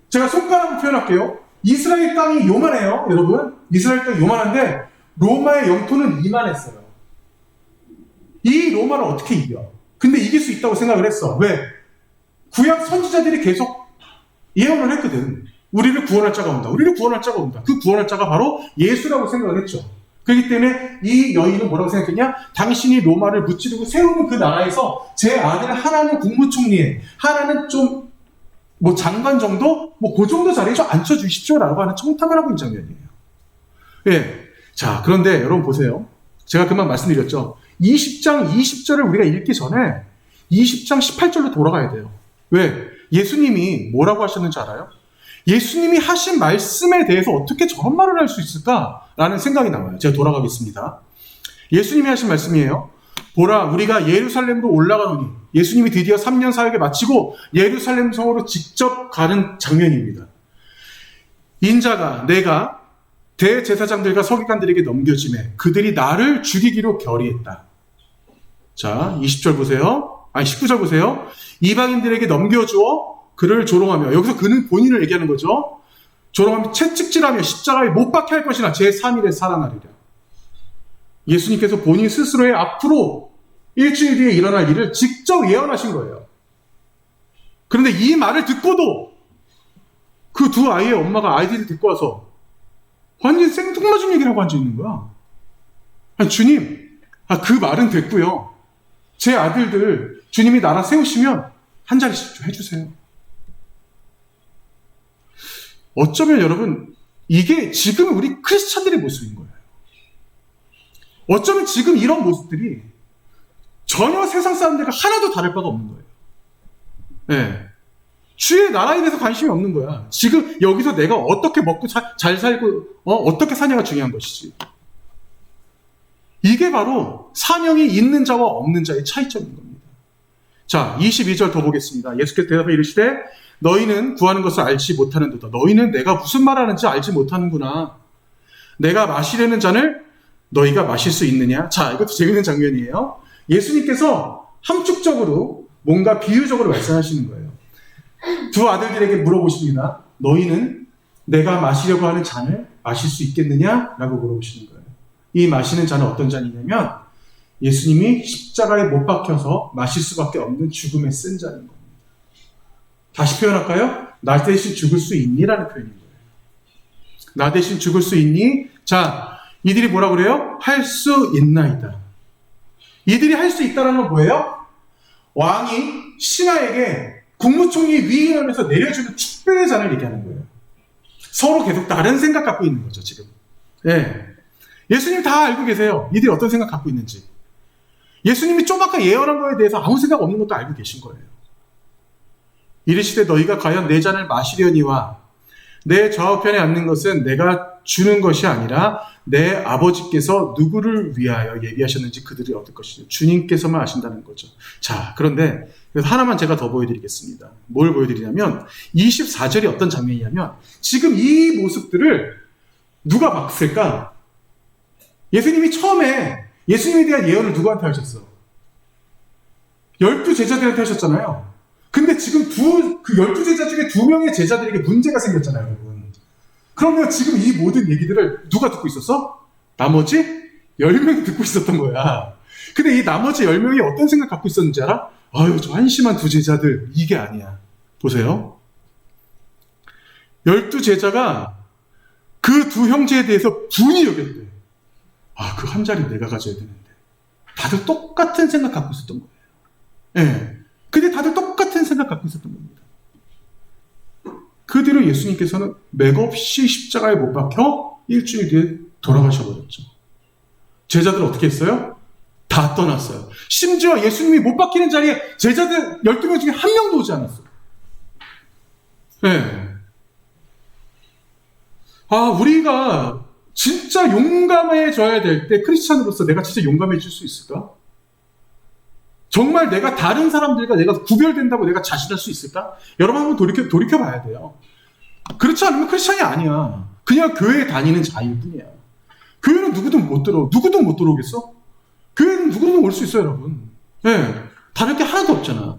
S1: 제가 손가락으로 표현할게요. 이스라엘 땅이 요만해요, 여러분. 이스라엘 땅이 요만한데 로마의 영토는 이만했어요. 이 로마를 어떻게 이겨? 근데 이길 수 있다고 생각을 했어. 왜? 구약 선지자들이 계속 예언을 했거든. 우리를 구원할 자가 온다. 우리를 구원할 자가 온다. 그 구원할 자가 바로 예수라고 생각을 했죠. 그렇기 때문에 이 여인은 뭐라고 생각했냐? 당신이 로마를 무찌르고 세우는 그 나라에서 제 아들 하나는 국무총리에, 하나는 좀 뭐 장관 정도? 뭐 그 정도 자리에 좀 앉혀주십시오 라고 하는 청탁을 하고 있는 장면이에요. 예. 자, 그런데 여러분 보세요. 제가 금방 말씀드렸죠. 20장 20절을 우리가 읽기 전에 20장 18절로 돌아가야 돼요. 왜? 예수님이 뭐라고 하셨는지 알아요? 예수님이 하신 말씀에 대해서 어떻게 저런 말을 할 수 있을까라는 생각이 나와요. 제가 돌아가겠습니다. 예수님이 하신 말씀이에요. 보라, 우리가 예루살렘으로 올라가노니, 예수님이 드디어 3년 사역을 마치고 예루살렘 성으로 직접 가는 장면입니다. 인자가 내가 대제사장들과 서기관들에게 넘겨지매 그들이 나를 죽이기로 결의했다. 자, 20절 보세요. 19절 보세요. 이방인들에게 넘겨주어 그를 조롱하며, 여기서 그는 본인을 얘기하는 거죠. 조롱하며 채찍질하며 십자가에 못 박혀 할 것이나 제3일에 살아나리라. 예수님께서 본인 스스로의 앞으로 일주일 뒤에 일어날 일을 직접 예언하신 거예요. 그런데 이 말을 듣고도 그 두 아이의 엄마가 아이들을 데리고 와서 완전 생뚱맞은 얘기를 하고 앉아있는 거야. 아니, 주님, 그 말은 됐고요. 제 아들들 주님이 나라 세우시면 한 자리씩 좀 해주세요. 어쩌면 여러분 이게 지금 우리 크리스찬들의 모습인 거예요. 어쩌면 지금 이런 모습들이 전혀 세상 사람들과 하나도 다를 바가 없는 거예요. 네. 주의 나라에 대해서 관심이 없는 거야. 지금 여기서 내가 어떻게 먹고 잘 살고 어떻게 사냐가 중요한 것이지. 이게 바로 사명이 있는 자와 없는 자의 차이점인 겁니다. 자, 22절 더 보겠습니다. 예수께서 대답해 이르시되 너희는 구하는 것을 알지 못하는도다. 너희는 내가 무슨 말하는지 알지 못하는구나. 내가 마시려는 잔을 너희가 마실 수 있느냐? 자, 이것도 재밌는 장면이에요. 예수님께서 함축적으로 뭔가 비유적으로 말씀하시는 거예요. 두 아들들에게 물어보십니다. 너희는 내가 마시려고 하는 잔을 마실 수 있겠느냐? 라고 물어보시는 거예요. 이 마시는 잔은 어떤 잔이냐면 예수님이 십자가에 못 박혀서 마실 수밖에 없는 죽음에 쓴 잔인 겁니다. 다시 표현할까요? 나 대신 죽을 수 있니? 라는 표현인 거예요. 나 대신 죽을 수 있니? 자, 이들이 뭐라 그래요? 할 수 있나이다. 이들이 할 수 있다는 건 뭐예요? 왕이 신하에게 국무총리 위임하면서 내려주는 축배의 잔을 얘기하는 거예요. 서로 계속 다른 생각 갖고 있는 거죠, 지금. 예. 예수님 다 알고 계세요. 이들이 어떤 생각 갖고 있는지. 예수님이 좀 아까 예언한 거에 대해서 아무 생각 없는 것도 알고 계신 거예요. 이르시되 너희가 과연 내 잔을 마시려니와 내 좌우편에 앉는 것은 내가 주는 것이 아니라 내 아버지께서 누구를 위하여 예비하셨는지 그들이 얻을 것이죠. 주님께서만 아신다는 거죠. 자, 그런데 하나만 제가 더 보여드리겠습니다. 뭘 보여드리냐면 24절이 어떤 장면이냐면 지금 이 모습들을 누가 봤을까? 예수님이 처음에 예수님에 대한 예언을 누구한테 하셨어? 12 제자들한테 하셨잖아요. 근데 지금 그 12제자 중에 2명의 제자들에게 문제가 생겼잖아요, 여러분. 그러면 지금 이 모든 얘기들을 누가 듣고 있었어? 나머지 10명이 듣고 있었던 거야. 근데 이 나머지 10명이 어떤 생각 갖고 있었는지 알아? 아유, 저 한심한 두 제자들, 이게 아니야. 보세요. 12제자가 그 두 형제에 대해서 분이 여겼대. 그 한 자리 내가 가져야 되는데. 다들 똑같은 생각 갖고 있었던 거예요. 예. 근데 다들 똑같은 생각 갖고 있었던 겁니다. 그 뒤로 예수님께서는 맥없이 십자가에 못 박혀 일주일 뒤에 돌아가셔버렸죠. 제자들 어떻게 했어요? 다 떠났어요. 심지어 예수님이 못 박히는 자리에 제자들 12명 중에 한 명도 오지 않았어요. 네. 우리가 진짜 용감해져야 될 때 크리스찬으로서 내가 진짜 용감해질 수 있을까? 정말 내가 다른 사람들과 내가 구별된다고 내가 자신할 수 있을까? 여러분 한번 돌이켜봐야 돼요. 그렇지 않으면 크리스찬이 아니야. 그냥 교회에 다니는 자일 뿐이야. 교회는 누구든 못 들어오겠어? 교회는 누구든 올 수 있어요, 여러분. 네, 다를 게 하나도 없잖아.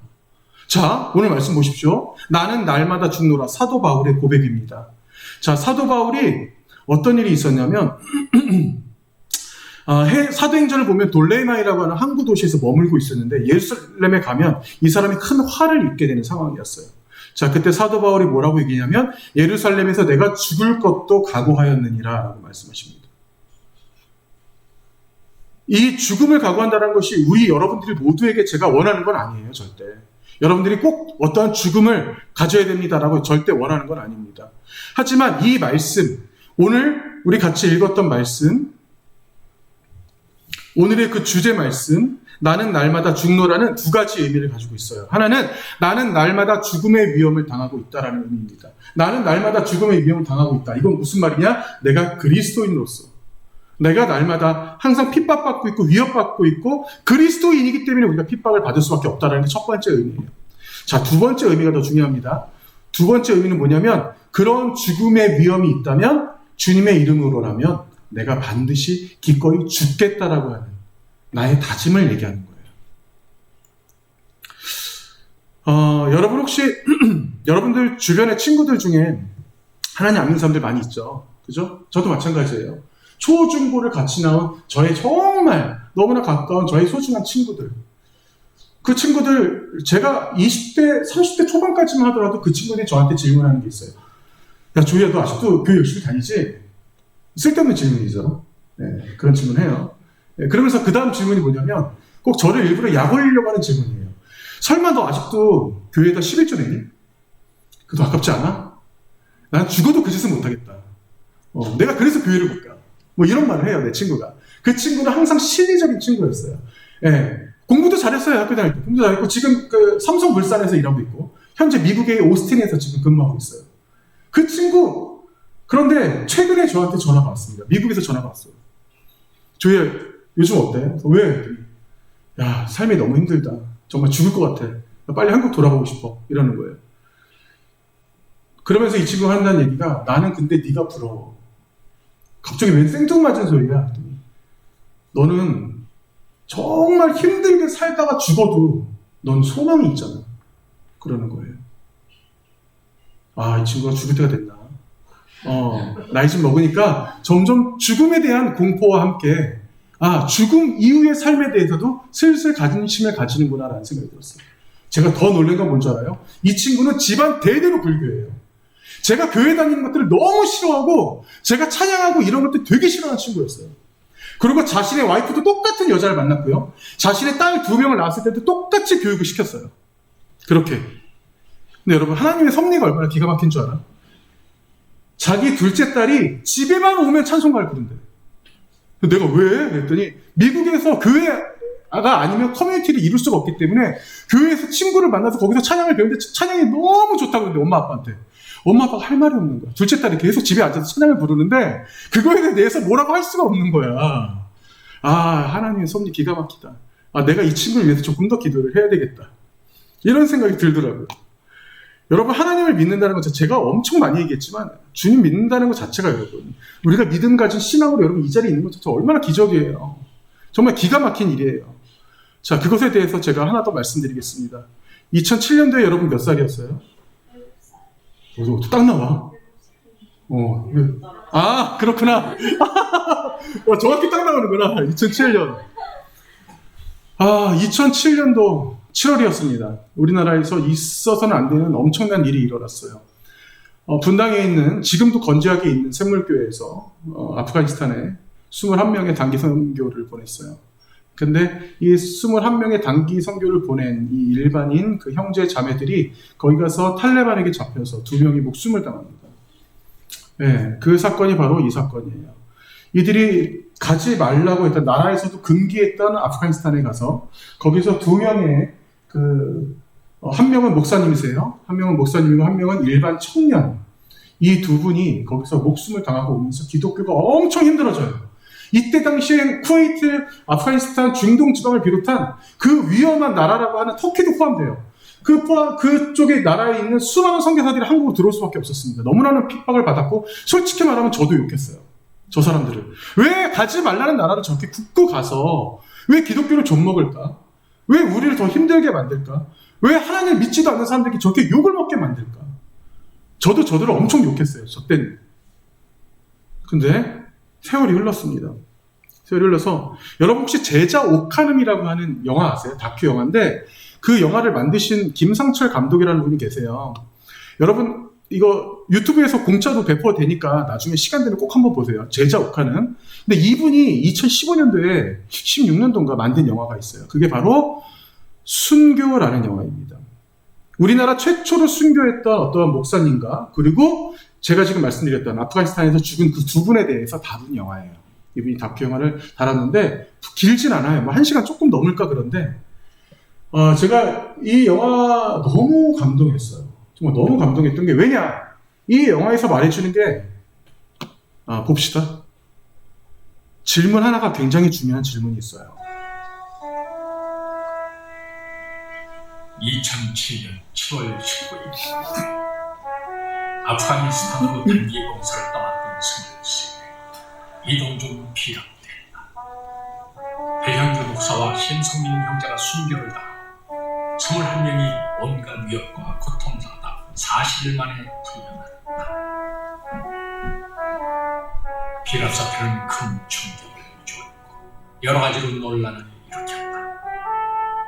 S1: 자, 오늘 말씀 보십시오. 나는 날마다 죽노라. 사도 바울의 고백입니다. 자, 사도 바울이 어떤 일이 있었냐면 사도행전을 보면 돌레마이라고 하는 항구 도시에서 머물고 있었는데 예루살렘에 가면 이 사람이 큰 화를 입게 되는 상황이었어요. 자, 그때 사도 바울이 뭐라고 얘기냐면 예루살렘에서 내가 죽을 것도 각오하였느니라 라고 말씀하십니다. 이 죽음을 각오한다는 것이 우리 여러분들이 모두에게 제가 원하는 건 아니에요, 절대. 여러분들이 꼭 어떠한 죽음을 가져야 됩니다라고 절대 원하는 건 아닙니다. 하지만 이 말씀, 오늘 우리 같이 읽었던 말씀, 오늘의 그 주제 말씀, 나는 날마다 죽노라는 두 가지 의미를 가지고 있어요. 하나는 나는 날마다 죽음의 위험을 당하고 있다라는 의미입니다. 나는 날마다 죽음의 위험을 당하고 있다. 이건 무슨 말이냐? 내가 그리스도인으로서 내가 날마다 항상 핍박받고 있고 위협받고 있고 그리스도인이기 때문에 우리가 핍박을 받을 수밖에 없다는 게 첫 번째 의미예요. 자, 두 번째 의미가 더 중요합니다. 두 번째 의미는 뭐냐면 그런 죽음의 위험이 있다면 주님의 이름으로라면 내가 반드시 기꺼이 죽겠다라고 하는 나의 다짐을 얘기하는 거예요. 여러분 혹시 여러분들 주변의 친구들 중에 하나님 안 믿는 사람들 많이 있죠. 그죠? 저도 마찬가지예요. 초중고를 같이 나온 저의 정말 너무나 가까운 저의 소중한 친구들. 그 친구들 제가 20대, 30대 초반까지만 하더라도 그 친구들이 저한테 질문하는 게 있어요. 야, 조이야, 너 아직도 교회 열심히 다니지? 쓸데없는 질문이죠. 네, 그런 질문해요. 네, 그러면서 그 다음 질문이 뭐냐면 꼭 저를 일부러 약 올리려고 하는 질문이에요. 설마 너 아직도 교회에다 11조 내니? 그거 아깝지 않아? 난 죽어도 그 짓은 못하겠다. 내가 그래서 교회를 못 가. 뭐 이런 말을 해요, 내 친구가. 그 친구는 항상 실리적인 친구였어요. 예. 공부도 잘했어요, 학교 다닐 때. 공부도 잘했고, 지금 그 삼성물산에서 일하고 있고, 현재 미국의 오스틴에서 지금 근무하고 있어요. 그 친구, 그런데 최근에 저한테 전화가 왔습니다. 미국에서 전화가 왔어요. 조이야, 요즘 어때? 왜? 야, 삶이 너무 힘들다. 정말 죽을 것 같아. 나 빨리 한국 돌아가고 싶어. 이러는 거예요. 그러면서 이 친구가 한다는 얘기가 나는 근데 네가 부러워. 갑자기 왜 생뚱맞은 소리야? 너는 정말 힘들게 살다가 죽어도 넌 소망이 있잖아. 그러는 거예요. 이 친구가 죽을 때가 됐나? 나이 좀 먹으니까 점점 죽음에 대한 공포와 함께 죽음 이후의 삶에 대해서도 슬슬 관심을 가지는구나라는 생각이 들었어요. 제가 더 놀란 건 뭔지 알아요? 이 친구는 집안 대대로 불교예요. 제가 교회 다니는 것들을 너무 싫어하고 제가 찬양하고 이런 것들 되게 싫어하는 친구였어요. 그리고 자신의 와이프도 똑같은 여자를 만났고요. 자신의 딸 2명을 낳았을 때도 똑같이 교육을 시켰어요. 그렇게. 근데 여러분, 하나님의 섭리가 얼마나 기가 막힌 줄 알아? 자기 둘째 딸이 집에만 오면 찬송가를 부른대. 내가 왜? 그랬더니 미국에서 교회가 아니면 커뮤니티를 이룰 수가 없기 때문에 교회에서 친구를 만나서 거기서 찬양을 배우는데 찬양이 너무 좋다고 그러는데 엄마 아빠한테. 엄마 아빠가 할 말이 없는 거야. 둘째 딸이 계속 집에 앉아서 찬양을 부르는데 그거에 대해서 뭐라고 할 수가 없는 거야. 하나님의 섭리 기가 막히다. 내가 이 친구를 위해서 조금 더 기도를 해야 되겠다. 이런 생각이 들더라고요. 여러분, 하나님을 믿는다는 것 제가 엄청 많이 얘기했지만 주님 믿는다는 것 자체가 여러분 우리가 믿음 가진 신앙으로 여러분 이 자리에 있는 것 자체가 얼마나 기적이에요. 정말 기가 막힌 일이에요. 자, 그것에 대해서 제가 하나 더 말씀드리겠습니다. 2007년도에 여러분 몇 살이었어요? 딱 나와. 그렇구나. 정확히 딱 나오는구나. 2007년. 2007년도 7월이었습니다. 우리나라에서 있어서는 안 되는 엄청난 일이 일어났어요. 분당에 있는, 지금도 건재하게 있는 샘물교회에서 아프가니스탄에 21명의 단기 선교를 보냈어요. 근데 이 21명의 단기 선교를 보낸 이 일반인 그 형제 자매들이 거기 가서 탈레반에게 잡혀서 2명이 목숨을 당합니다. 네, 그 사건이 바로 이 사건이에요. 이들이 가지 말라고 했던, 나라에서도 금기했던 아프가니스탄에 가서 거기서 2명의 한 명은 목사님이세요. 한 명은 목사님이고 한 명은 일반 청년. 이 두 분이 거기서 목숨을 당하고 오면서 기독교가 엄청 힘들어져요. 이때 당시엔 쿠웨이트, 아프가니스탄, 중동 지방을 비롯한 그 위험한 나라라고 하는 터키도 포함돼요. 그쪽의 나라에 있는 수많은 선교사들이 한국으로 들어올 수밖에 없었습니다. 너무나는 핍박을 받았고, 솔직히 말하면 저도 욕했어요. 저 사람들을. 왜 가지 말라는 나라를 저렇게 굽고 가서 왜 기독교를 좀먹을까? 왜 우리를 더 힘들게 만들까? 왜 하나님을 믿지도 않는 사람들에게 저렇게 욕을 먹게 만들까? 저도 저들을 엄청 욕했어요. 저 때는. 근데 세월이 흘렀습니다. 세월이 흘러서, 여러분 혹시 제자 오카눔이라고 하는 영화 아세요? 다큐 영화인데 그 영화를 만드신 김상철 감독이라는 분이 계세요. 여러분 이거 유튜브에서 공짜로 배포되니까 나중에 시간 되면 꼭 한번 보세요. 제자 오카눔. 근데 이분이 2015년도에 16년도인가 만든 영화가 있어요. 그게 바로 순교라는 영화입니다. 우리나라 최초로 순교했던 어떤 목사님과, 그리고 제가 지금 말씀드렸던 아프가니스탄에서 죽은 그 2분에 대해서 다룬 영화예요. 이분이 다큐 영화를 달았는데 길진 않아요. 뭐 1시간 조금 넘을까 그런데 제가 이 영화 너무 감동했어요. 정말 너무 감동했던 게, 왜냐? 이 영화에서 말해주는 게, 봅시다. 질문 하나가 굉장히 중요한 질문이 있어요.
S6: 2007년 7월 19일 아프가니스탄으로 단기 봉사를 떠났던 23세 이동준 피랍됐다. 배현주 목사와 신성민 형제가 순교를 당하고 21명이 온갖 위협과 고통받아 40일 만에 풀려났다. 피랍 사태는 큰 충격을 주었고 여러 가지로 논란을 일으켰다.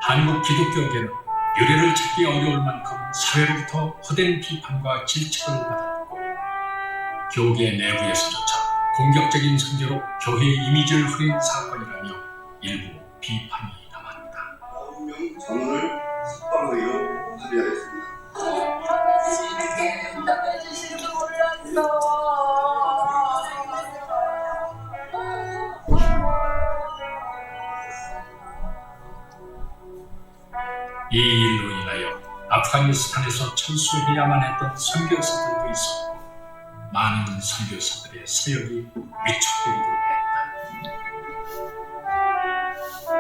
S6: 한국 기독교계는 유례를 찾기 어려울 만큼 사회로부터 허된 비판과 질책을 받았고, 교계 내부에서조차 공격적인 선제로 교회의 이미지를 흐린 사건이라며 일부 비판이 남았다.
S7: 9명이 전원을 석방하기로 합의하였습니다.
S6: 이 일로 인하여 아프가니스탄에서 철수해야만 했던 선교사들도 있었고, 많은 선교사들의 사역이 위축되기도 했다.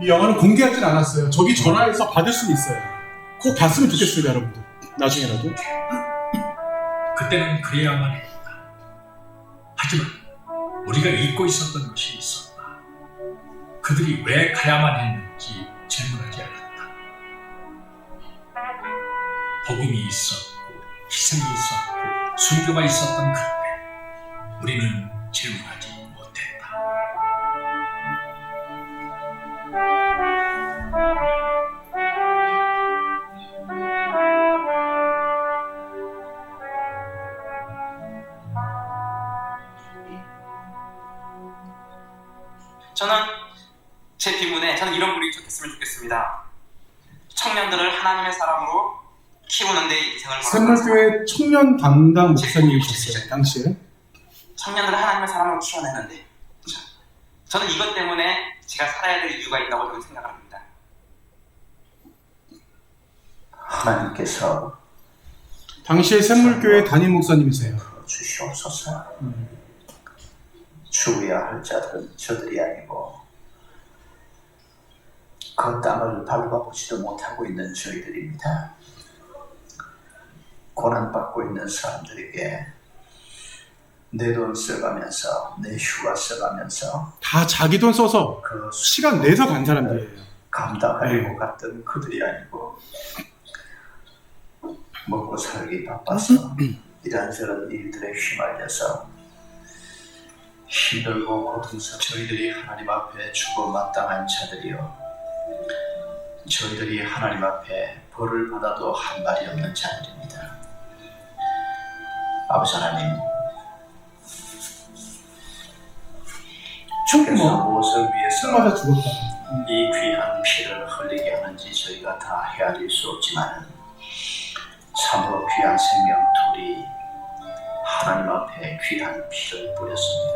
S1: 이 영화는 공개하진 않았어요. 저기 전화해서 받을 수는 있어요. 꼭 봤으면 좋겠어요, 여러분들. 나중에라도.
S6: 그때는 그래야만 했다. 하지만 우리가 잊고 있었던 것이 있었다. 그들이 왜 가야만 했는지 질문하지 않았다. 복음이 있었고 희생이 있었고 순교가 있었던 그때 우리는 질문하지 못했다.
S8: 저는 제 비문에 저는 이런 글이 적혔으면 좋겠습니다. 청년들을 하나님의 사람으로 키우는 데 인생을
S1: 샘물교회 청년 담당 목사님이셨어요, 당시에.
S8: 청년들을 하나님의 사람으로 키워내는데, 저는 이것 때문에 제가 살아야 될 이유가 있다고 저는 생각을 합니다.
S9: 하나님께서
S1: 당시에 샘물교회 담임 목사님이세요.
S9: 주시옵소서. 죽어야 할 자들은 저들이 아니고 그 땅을 밟아보지도 못하고 있는 저희들입니다. 고난받고 있는 사람들에게 내 돈 써가면서 내 휴가 써가면서
S1: 다 자기 돈 써서
S9: 그
S1: 시간 내서 간 사람들이에요.
S9: 감당하려고 갔던 그들이 아니고 먹고 살기 바빠서 이런저런 일들에 휘말려서 힘들고 고통스러운 저희들이 하나님 앞에 죽어 마땅한 자들이요, 저희들이 하나님 앞에 벌을 받아도 한 말이 없는 자들입니다. 아버지 하나님, 주께서 무엇을 위해서
S1: 맞아 죽었다.
S9: 이 귀한 피를 흘리게 하는지 저희가 다 헤아릴 수 없지만 참으로 귀한 생명 둘이 하나님 앞에 귀한 피를 뿌렸습니다.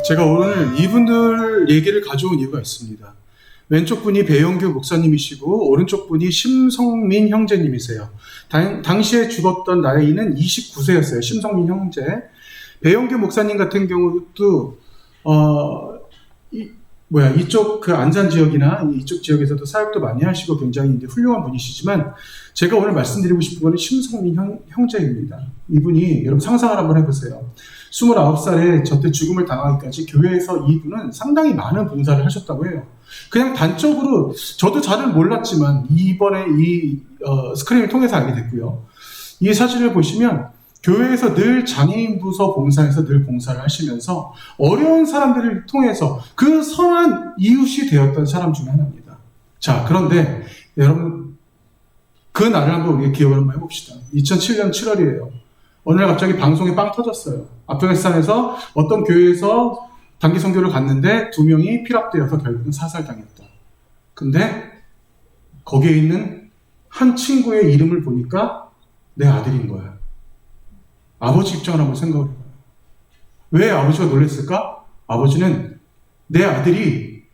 S1: 제가 오늘 이분들 얘기를 가져온 이유가 있습니다. 왼쪽 분이 배영규 목사님이시고 오른쪽 분이 심성민 형제님이세요. 당시에 죽었던 나이는 29세였어요. 심성민 형제. 배영규 목사님 같은 경우도 이쪽 그 안산 지역이나 이쪽 지역에서도 사역도 많이 하시고 굉장히 이제 훌륭한 분이시지만 제가 오늘 말씀드리고 싶은 거는 심성민 형제입니다. 이분이 여러분 상상을 한번 해보세요. 29살에 저때 죽음을 당하기까지 교회에서 이분은 상당히 많은 봉사를 하셨다고 해요. 그냥 단적으로 저도 잘은 몰랐지만 이번에 이 스크린을 통해서 알게 됐고요. 이 사진을 보시면 교회에서 늘 장애인 부서 봉사에서 늘 봉사를 하시면서 어려운 사람들을 통해서 그 선한 이웃이 되었던 사람 중에 하나입니다. 자, 그런데 여러분 그 날을 한번 우리가 기억을 한번 해봅시다. 2007년 7월이에요. 어느 날 갑자기 방송에 빵 터졌어요. 아프가니스탄에서 어떤 교회에서 단기 선교를 갔는데 2명이 피랍되어서 결국은 사살당했다. 근데 거기에 있는 한 친구의 이름을 보니까 내 아들인 거야. 아버지 입장을 한번 생각을 해봐요. 왜 아버지가 놀랐을까? 아버지는 내 아들이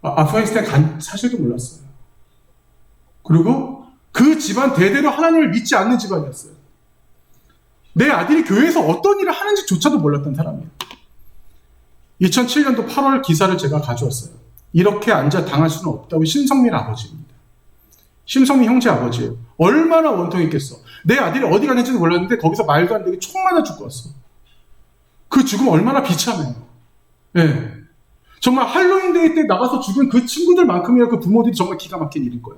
S1: 아프가니스탄에 간 사실도 몰랐어요. 그리고 그 집안 대대로 하나님을 믿지 않는 집안이었어요. 내 아들이 교회에서 어떤 일을 하는지조차도 몰랐던 사람이에요. 2007년도 8월 기사를 제가 가져왔어요. 이렇게 앉아 당할 수는 없다고 심성민 아버지입니다. 심성민 형제 아버지예요. 얼마나 원통이 있겠어. 내 아들이 어디 갔는지도 몰랐는데 거기서 말도 안 되게 총 맞아 죽고 왔어. 그 죽음 얼마나 비참해요. 네. 정말 할로윈데이 때 나가서 죽은 그 친구들만큼이나 그 부모들이 정말 기가 막힌 일일 거야.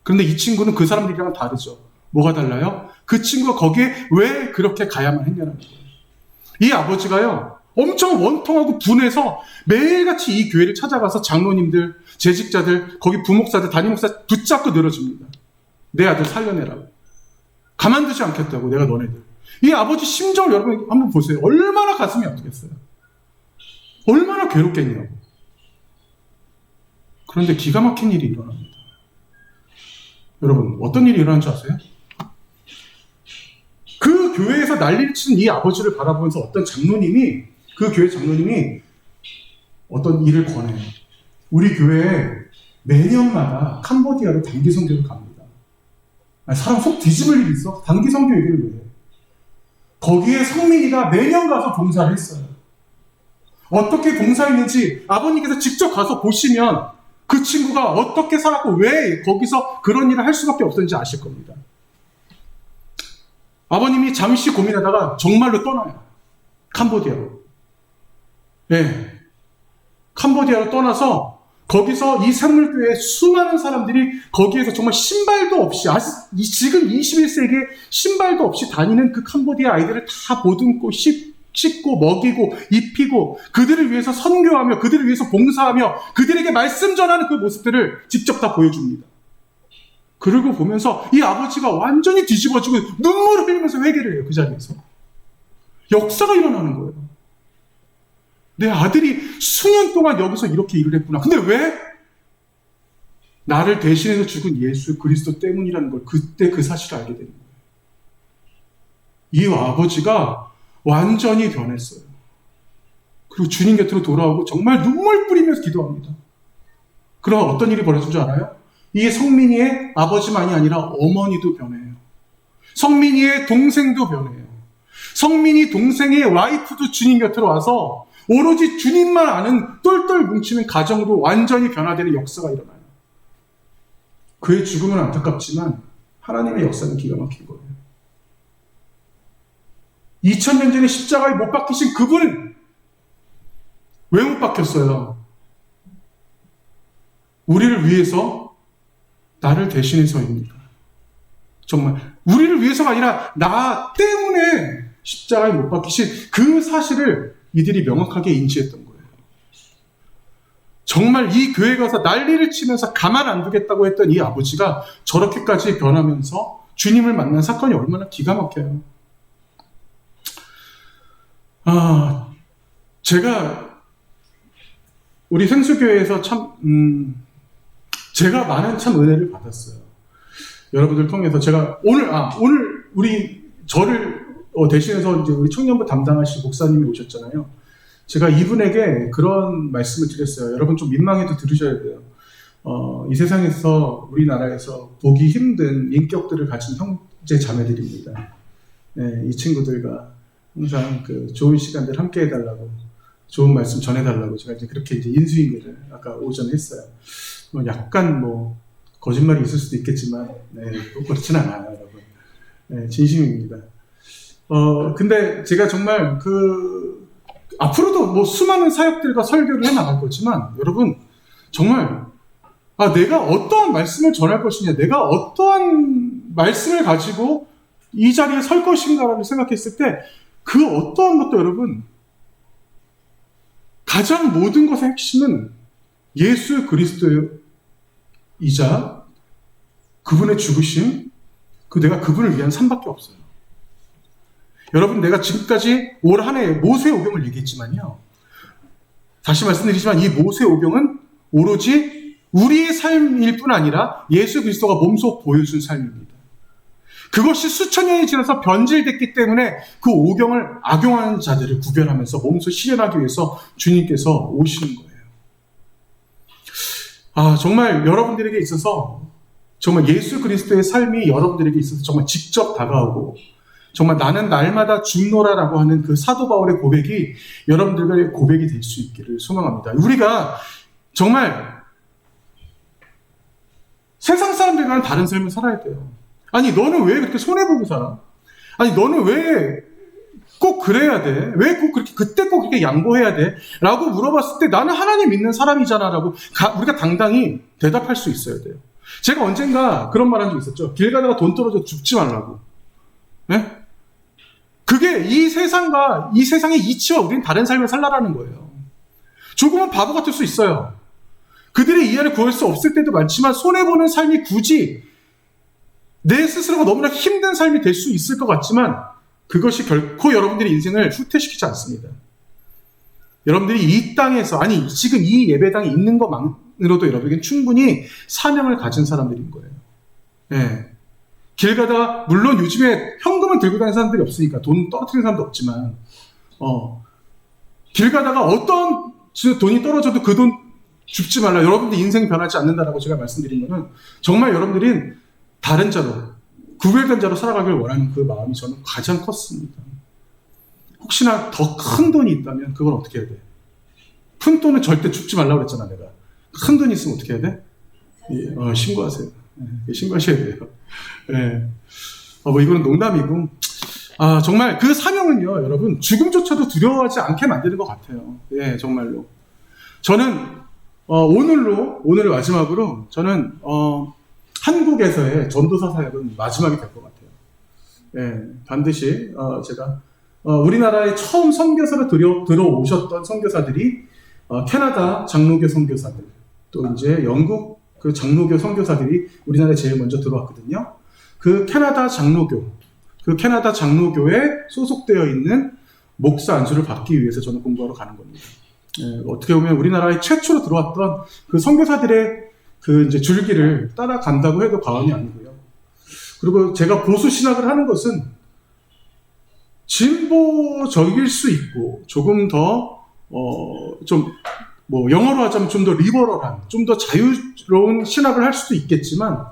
S1: 그런데 이 친구는 그 사람들이랑은 다르죠. 뭐가 달라요? 그 친구가 거기에 왜 그렇게 가야만 했냐는 거예요. 이 아버지가요, 엄청 원통하고 분해서 매일같이 이 교회를 찾아가서 장로님들, 재직자들, 거기 부목사들, 담임목사 붙잡고 늘어줍니다. 내 아들 살려내라고. 가만두지 않겠다고, 내가 너네들. 이 아버지 심정을 여러분 한번 보세요. 얼마나 가슴이 아프겠어요. 얼마나 괴롭겠냐고. 그런데 기가 막힌 일이 일어납니다. 여러분, 어떤 일이 일어난 줄 아세요? 그 교회에서 난리를 치는 이 아버지를 바라보면서 어떤 장로님이, 그 교회 장로님이 어떤 일을 권해요. 우리 교회에 매년마다 캄보디아로 단기 선교를 갑니다. 아니, 사람 속 뒤집을 일이 있어? 단기 선교 얘기를 왜 해? 거기에 성민이가 매년 가서 봉사를 했어요. 어떻게 봉사했는지 아버님께서 직접 가서 보시면 그 친구가 어떻게 살았고 왜 거기서 그런 일을 할 수밖에 없었는지 아실 겁니다. 아버님이 잠시 고민하다가 정말로 떠나요. 캄보디아로. 네. 캄보디아로 떠나서 거기서 이 샘물교회에 수많은 사람들이 거기에서 정말 신발도 없이, 지금 21세기에 신발도 없이 다니는 그 캄보디아 아이들을 다 보듬고 씻고 먹이고 입히고 그들을 위해서 선교하며 그들을 위해서 봉사하며 그들에게 말씀 전하는 그 모습들을 직접 다 보여줍니다. 그러고 보면서 이 아버지가 완전히 뒤집어지고 눈물을 흘리면서 회개를 해요. 그 자리에서. 역사가 일어나는 거예요. 내 아들이 수년 동안 여기서 이렇게 일을 했구나. 근데 왜? 나를 대신해서 죽은 예수 그리스도 때문이라는 걸 그때 그 사실을 알게 되는 거예요. 이 아버지가 완전히 변했어요. 그리고 주님 곁으로 돌아오고 정말 눈물 뿌리면서 기도합니다. 그럼 어떤 일이 벌어진 줄 알아요? 이 성민이의 아버지만이 아니라 어머니도 변해요. 성민이의 동생도 변해요. 성민이 동생의 와이프도 주님 곁으로 와서 오로지 주님만 아는 똘똘 뭉치는 가정으로 완전히 변화되는 역사가 일어나요. 그의 죽음은 안타깝지만 하나님의 역사는 기가 막힌 거예요. 2000년 전에 십자가에 못 박히신 그분은 왜 못 박혔어요? 우리를 위해서 나를 대신해서입니다. 정말 우리를 위해서가 아니라 나 때문에 십자가에 못 박히신 그 사실을 이들이 명확하게 인지했던 거예요. 정말 이 교회 가서 난리를 치면서 가만 안 두겠다고 했던 이 아버지가 저렇게까지 변하면서 주님을 만난 사건이 얼마나 기가 막혀요. 제가 우리 생수교회에서 참 제가 많은 참 은혜를 받았어요. 여러분들 통해서 제가 오늘 저를 대신해서 이제 우리 청년부 담당하신 목사님이 오셨잖아요. 제가 이분에게 그런 말씀을 드렸어요. 여러분 좀 민망해도 들으셔야 돼요. 이 세상에서 우리나라에서 보기 힘든 인격들을 가진 형제 자매들입니다. 네, 이 친구들과 항상 그 좋은 시간들 함께 해달라고, 좋은 말씀 전해달라고 제가 이제 그렇게 이제 인수인계를 아까 오전에 했어요. 약간 거짓말이 있을 수도 있겠지만, 네, 그렇진 않아요, 여러분. 네, 진심입니다. 근데 제가 정말 앞으로도 수많은 사역들과 설교를 해 나갈 거지만, 여러분, 정말, 내가 어떠한 말씀을 전할 것이냐, 내가 어떠한 말씀을 가지고 이 자리에 설 것인가라고 생각했을 때, 그 어떠한 것도 여러분, 가장 모든 것의 핵심은 예수 그리스도이자 그분의 죽으심, 내가 그분을 위한 삶밖에 없어요. 여러분, 내가 지금까지 올 한 해 모세의 오병을 얘기했지만요. 다시 말씀드리지만 이 모세의 오병은 오로지 우리의 삶일 뿐 아니라 예수 그리스도가 몸소 보여준 삶입니다. 그것이 수천 년이 지나서 변질됐기 때문에 그 오병을 악용하는 자들을 구별하면서 몸소 실현하기 위해서 주님께서 오시는 거예요. 정말 여러분들에게 있어서 정말 예수 그리스도의 삶이 여러분들에게 있어서 정말 직접 다가오고 정말 나는 날마다 죽노라라고 하는 그 사도 바울의 고백이 여러분들의 고백이 될 수 있기를 소망합니다. 우리가 정말 세상 사람들과는 다른 삶을 살아야 돼요. 아니, 너는 왜 그렇게 손해보고 살아? 아니, 너는 왜 꼭 그래야 돼? 왜 꼭 그때 꼭 그렇게 양보해야 돼? 라고 물어봤을 때 나는 하나님 믿는 사람이잖아 라고 우리가 당당히 대답할 수 있어야 돼요. 제가 언젠가 그런 말 한 적 있었죠. 길 가다가 돈 떨어져 죽지 말라고. 네? 그게 이 세상의 이치와 우리는 다른 삶을 살라라는 거예요. 조금은 바보 같을 수 있어요. 그들의 이해를 구할 수 없을 때도 많지만 손해보는 삶이 굳이 내 스스로가 너무나 힘든 삶이 될 수 있을 것 같지만 그것이 결코 여러분들의 인생을 후퇴시키지 않습니다. 여러분들이 이 땅에서, 지금 이 예배당에 있는 것만으로도 여러분에게는 충분히 사명을 가진 사람들인 거예요. 네. 길 가다가, 물론 요즘에 현금을 들고 다니는 사람들이 없으니까 돈 떨어뜨리는 사람도 없지만, 길 가다가 어떤 돈이 떨어져도 그 돈 줍지 말라. 여러분들 인생이 변하지 않는다라고 제가 말씀드린 거는 정말 여러분들이 다른 자로, 구별된 자로 살아가길 원하는 그 마음이 저는 가장 컸습니다. 혹시나 더 큰 돈이 있다면 그건 어떻게 해야 돼? 큰 돈은 절대 줍지 말라고 그랬잖아, 내가. 큰 돈이 있으면 어떻게 해야 돼? 신고하세요. 신고하셔야 돼요. 네. 이거는 농담이고. 정말 그 사명은요, 여러분, 죽음조차도 두려워하지 않게 만드는 것 같아요. 예, 정말로. 저는, 오늘을 마지막으로, 저는, 한국에서의 전도사 사역은 마지막이 될 것 같아요. 예, 반드시, 제가, 우리나라에 처음 선교사로 들어오셨던 선교사들이, 캐나다 장로교 선교사들, 또 이제 영국 그 장로교 선교사들이 우리나라에 제일 먼저 들어왔거든요. 그 캐나다 장로교에 소속되어 있는 목사 안수를 받기 위해서 저는 공부하러 가는 겁니다. 어떻게 보면 우리나라에 최초로 들어왔던 그 선교사들의 그 이제 줄기를 따라간다고 해도 과언이 아니고요. 그리고 제가 보수 신학을 하는 것은 진보적일 수 있고 조금 더 영어로 하자면 좀 더 리버럴한, 좀 더 자유로운 신학을 할 수도 있겠지만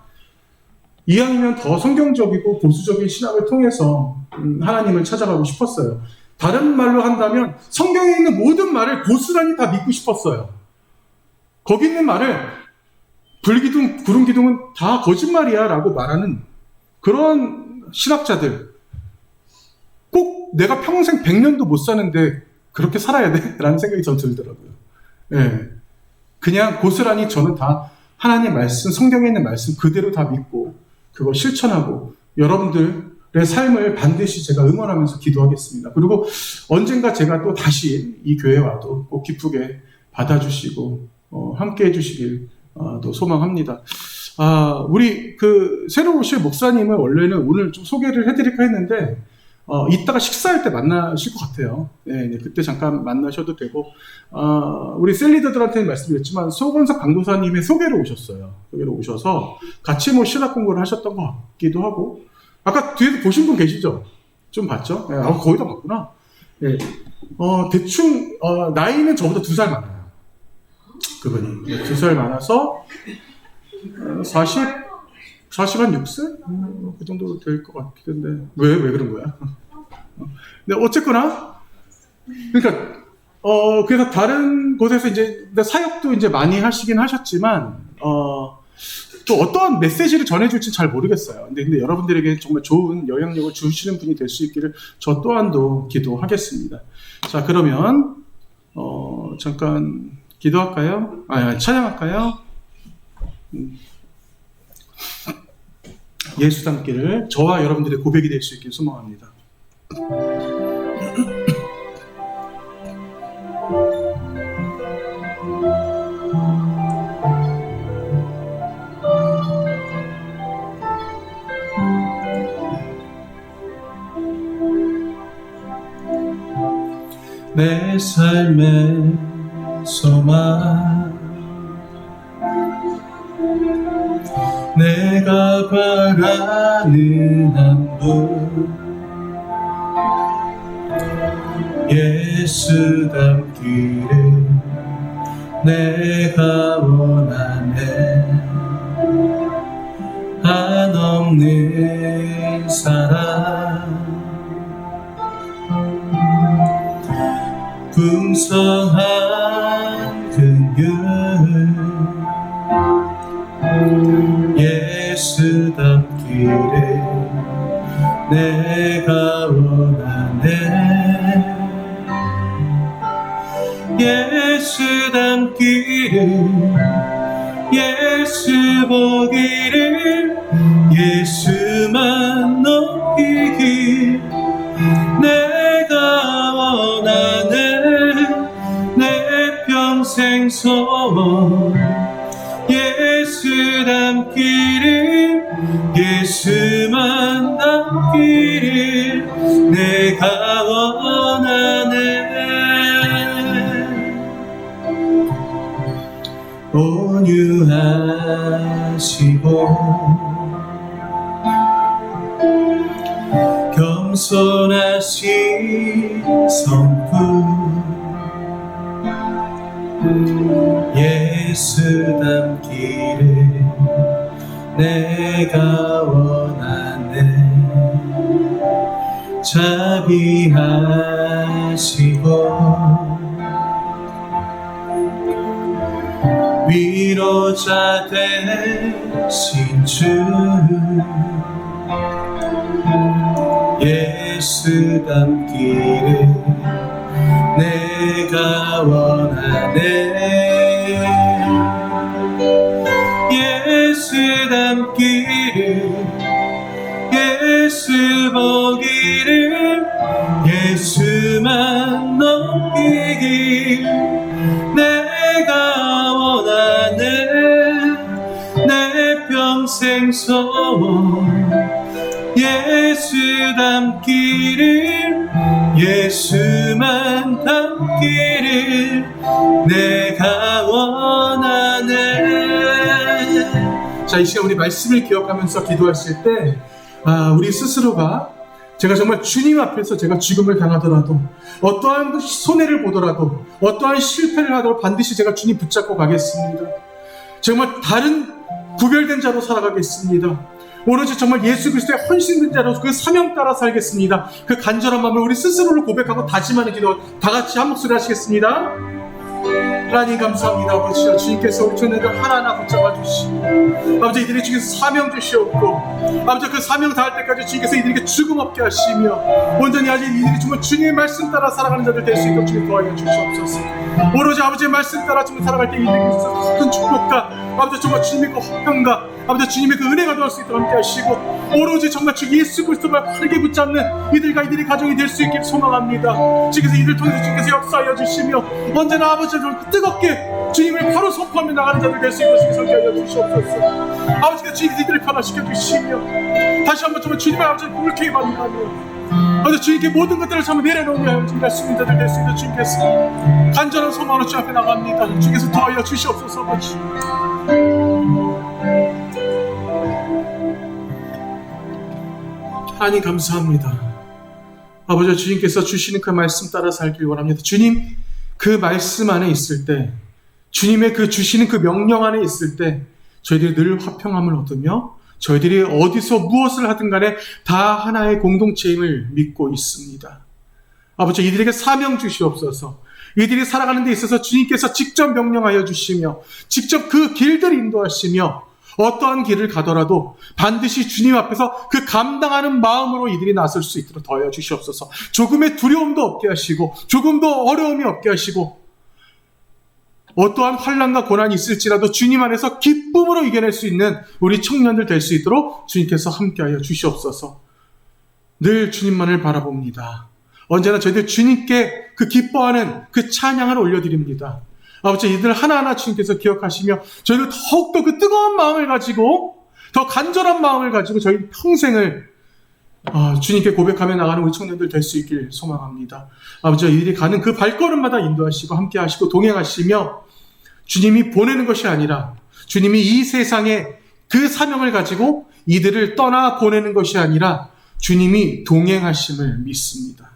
S1: 이왕이면 더 성경적이고 보수적인 신학을 통해서 하나님을 찾아가고 싶었어요. 다른 말로 한다면 성경에 있는 모든 말을 고스란히 다 믿고 싶었어요. 거기 있는 말을 불기둥, 구름기둥은 다 거짓말이야 라고 말하는 그런 신학자들, 꼭 내가 평생 100년도 못 사는데 그렇게 살아야 돼? 라는 생각이 전 들더라고요. 예. 그냥 고스란히 저는 다 하나님 말씀, 성경에 있는 말씀 그대로 다 믿고 그거 실천하고 여러분들의 삶을 반드시 제가 응원하면서 기도하겠습니다. 그리고 언젠가 제가 또 다시 이 교회에 와도 꼭 기쁘게 받아주시고 함께 해주시길 또 소망합니다. 우리 새로 오실 목사님을 원래는 오늘 좀 소개를 해드릴까 했는데 이따가 식사할 때 만나실 것 같아요. 네, 그때 잠깐 만나셔도 되고, 우리 셀리더들한테는 말씀드렸지만, 소건석 강도사님의 소개로 오셨어요. 소개로 오셔서 같이 뭐 신학 공부를 하셨던 것 같기도 하고, 아까 뒤에도 보신 분 계시죠? 좀 봤죠? 네, 거의 다 봤구나. 네. 대충, 나이는 저보다 2살 많아요. 그분이. 2살 많아서, 40한 6살? 그 정도 될 것 같은데. 왜 그런 거야? 근데 어쨌거나, 그러니까, 그래서 다른 곳에서 이제, 사역도 이제 많이 하시긴 하셨지만, 또 어떠한 메시지를 전해줄지 잘 모르겠어요. 근데 여러분들에게 정말 좋은 영향력을 주시는 분이 될 수 있기를 저 또한도 기도하겠습니다. 자, 그러면, 잠깐 기도할까요? 찬양할까요? 예수 닮기를 저와 여러분들의 고백이 될 수 있길 소망합니다. 내 삶의 소망, 내가 바라는 한 분, 예수 닮기를 내가 원하네. 한없는 사랑, 풍성한 긍휼, 예수 닮기를 내가 원하네. 예수 닮기를, 예수 보기를, 예수만 높이길 내가 원하네. 내 평생 소원, 예수 닮기를, 예수만 닮기를 내가 원하네. 온유하시고 겸손하신 성품, 예수 닮기를 내가 원하네. 자비하시고 위로자 되신 주, 예수 닮기를 내가 원하네. 예수 닮기를, 예수 보기를, 예수만 높이길 내가 원하네. 내 평생 소원, 예수 닮기를, 예수만 닮기를 내가 원하네. 자, 이 시간 우리 말씀을 기억하면서 기도하실 때, 우리 스스로가 제가 정말 주님 앞에서 제가 죽음을 당하더라도, 어떠한 손해를 보더라도, 어떠한 실패를 하더라도 반드시 제가 주님 붙잡고 가겠습니다. 정말 다른 구별된 자로 살아가겠습니다. 오로지 정말 예수 그리스도의 헌신된 자로 그 사명 따라 살겠습니다. 그 간절한 마음을 우리 스스로를 고백하고 다짐하는 기도 다 같이 한 목소리 하시겠습니다. 하나님 감사합니다. 아버지여, 주님께서 우리 손에들 하나하나 붙잡아 주시고, 아버지 이들이 주께서 사명 주시옵고, 아버지 그 사명 다할 때까지 주님께서 이들에게 죽음 없게 하시며, 온전히 아직 이들이 정말 주님의 말씀 따라 살아가는 자들 될 수 있도록 주님 도와여 주시옵소서. 오로지 아버지의 말씀 따라 주님 살아갈 때 이들에게 있어서 큰 축복과 아버지 정말 주님의 그 화평과 아버지 주님의 그 은혜가 더할 수 있도록 함께 하시고, 오로지 정말 주 예수 그리스도를 바르게 붙잡는 이들과 이들의 가정이 될 수 있기를 소망합니다. 주께서 이들 통해서 주께서 역사하여 주시며, 언제나 아버지를 뜨겁게 주님을 바로 선포하며 나가는 자들 될 수 있도록 주께서 함께 하여 주시옵소서. 아버지께서 주님께서 이들을 변화시켜 주시며, 다시 한번 정말 주님의 아버지를 불쾌히 만나며 아버지 주님께 모든 것들을 전부 내려놓으며 말씀 인자들 될 수 있는 주님께서 간절한 소망으로 주 앞에 나갑니다. 주님께서 도와여 주시옵소서. 아버지 하나님 감사합니다. 아버지 주님께서 주시는 그 말씀 따라 살길 원합니다. 주님 그 말씀 안에 있을 때, 주님의 그 주시는 그 명령 안에 있을 때 저희들이 늘 화평함을 얻으며 저희들이 어디서 무엇을 하든 간에 다 하나의 공동체임을 믿고 있습니다. 아버지 이들에게 사명 주시옵소서. 이들이 살아가는 데 있어서 주님께서 직접 명령하여 주시며 직접 그 길들을 인도하시며 어떠한 길을 가더라도 반드시 주님 앞에서 그 감당하는 마음으로 이들이 나설 수 있도록 도와여 주시옵소서. 조금의 두려움도 없게 하시고 조금도 어려움이 없게 하시고 어떠한 환난과 고난이 있을지라도 주님 안에서 기쁨으로 이겨낼 수 있는 우리 청년들 될 수 있도록 주님께서 함께하여 주시옵소서. 늘 주님만을 바라봅니다. 언제나 저희들 주님께 그 기뻐하는 그 찬양을 올려드립니다. 아버지 이들 하나하나 주님께서 기억하시며 저희들 더욱더 그 뜨거운 마음을 가지고 더 간절한 마음을 가지고 저희 평생을 주님께 고백하며 나가는 우리 청년들 될 수 있길 소망합니다. 아버지 이들이 가는 그 발걸음마다 인도하시고 함께하시고 동행하시며 주님이 보내는 것이 아니라 주님이 이 세상에 그 사명을 가지고 이들을 떠나 보내는 것이 아니라 주님이 동행하심을 믿습니다.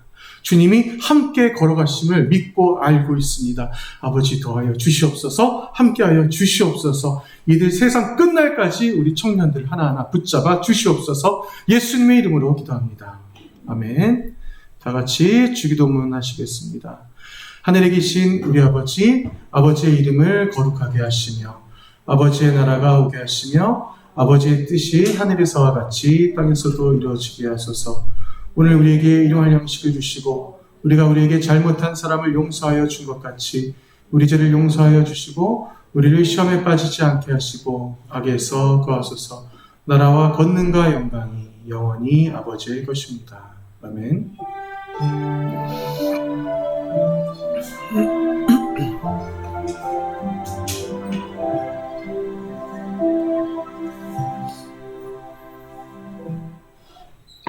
S1: 주님이 함께 걸어가심을 믿고 알고 있습니다. 아버지 도와여 주시옵소서. 함께하여 주시옵소서. 이들 세상 끝날까지 우리 청년들 하나하나 붙잡아 주시옵소서. 예수님의 이름으로 기도합니다. 아멘. 다 같이 주기도문 하시겠습니다. 하늘에 계신 우리 아버지, 아버지의 이름을 거룩하게 하시며 아버지의 나라가 오게 하시며 아버지의 뜻이 하늘에서와 같이 땅에서도 이루어지게 하소서. 오늘 우리에게 일용할 양식을 주시고 우리가 우리에게 잘못한 사람을 용서하여 준 것 같이 우리 죄를 용서하여 주시고 우리를 시험에 빠지지 않게 하시고 악에서 구하소서. 나라와 권능과 영광이 영원히 아버지의 것입니다. 아멘.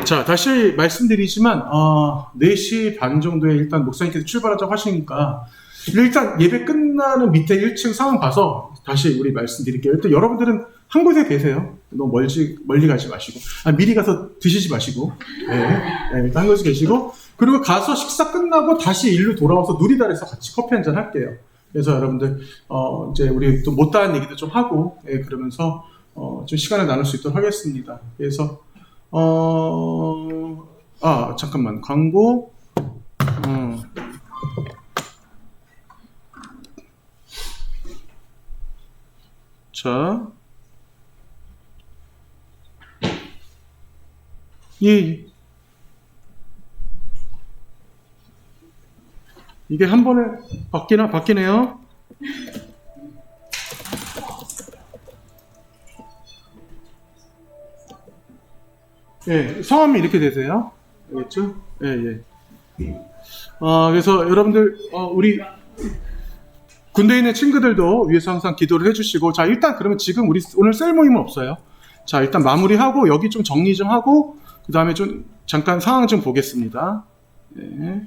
S1: 자, 다시 말씀드리지만 4시 반 정도에 일단 목사님께서 출발하자고 하시니까 일단 예배 끝나는 밑에 1층 상황 봐서 다시 우리 말씀드릴게요. 또 여러분들은 한 곳에 계세요. 너무 멀리 가지 마시고 미리 가서 드시지 마시고 일단 한 곳에 계시고 그리고 가서 식사 끝나고 다시 일로 돌아와서 누리다에서 같이 커피 한잔 할게요. 그래서 여러분들 이제 우리 또 못다한 얘기도 좀 하고 그러면서 좀 시간을 나눌 수 있도록 하겠습니다. 그래서 잠깐만 광고 자 예. 이게 한 번에 바뀌네요. 예, 성함이 이렇게 되세요. 알겠죠? 예. 그래서 여러분들, 우리 군대에 있는 친구들도 위해서 항상 기도를 해주시고, 자, 일단 그러면 지금 우리 오늘 셀 모임은 없어요. 자, 일단 마무리하고, 여기 좀 정리 좀 하고, 그 다음에 좀 잠깐 상황 좀 보겠습니다. 네.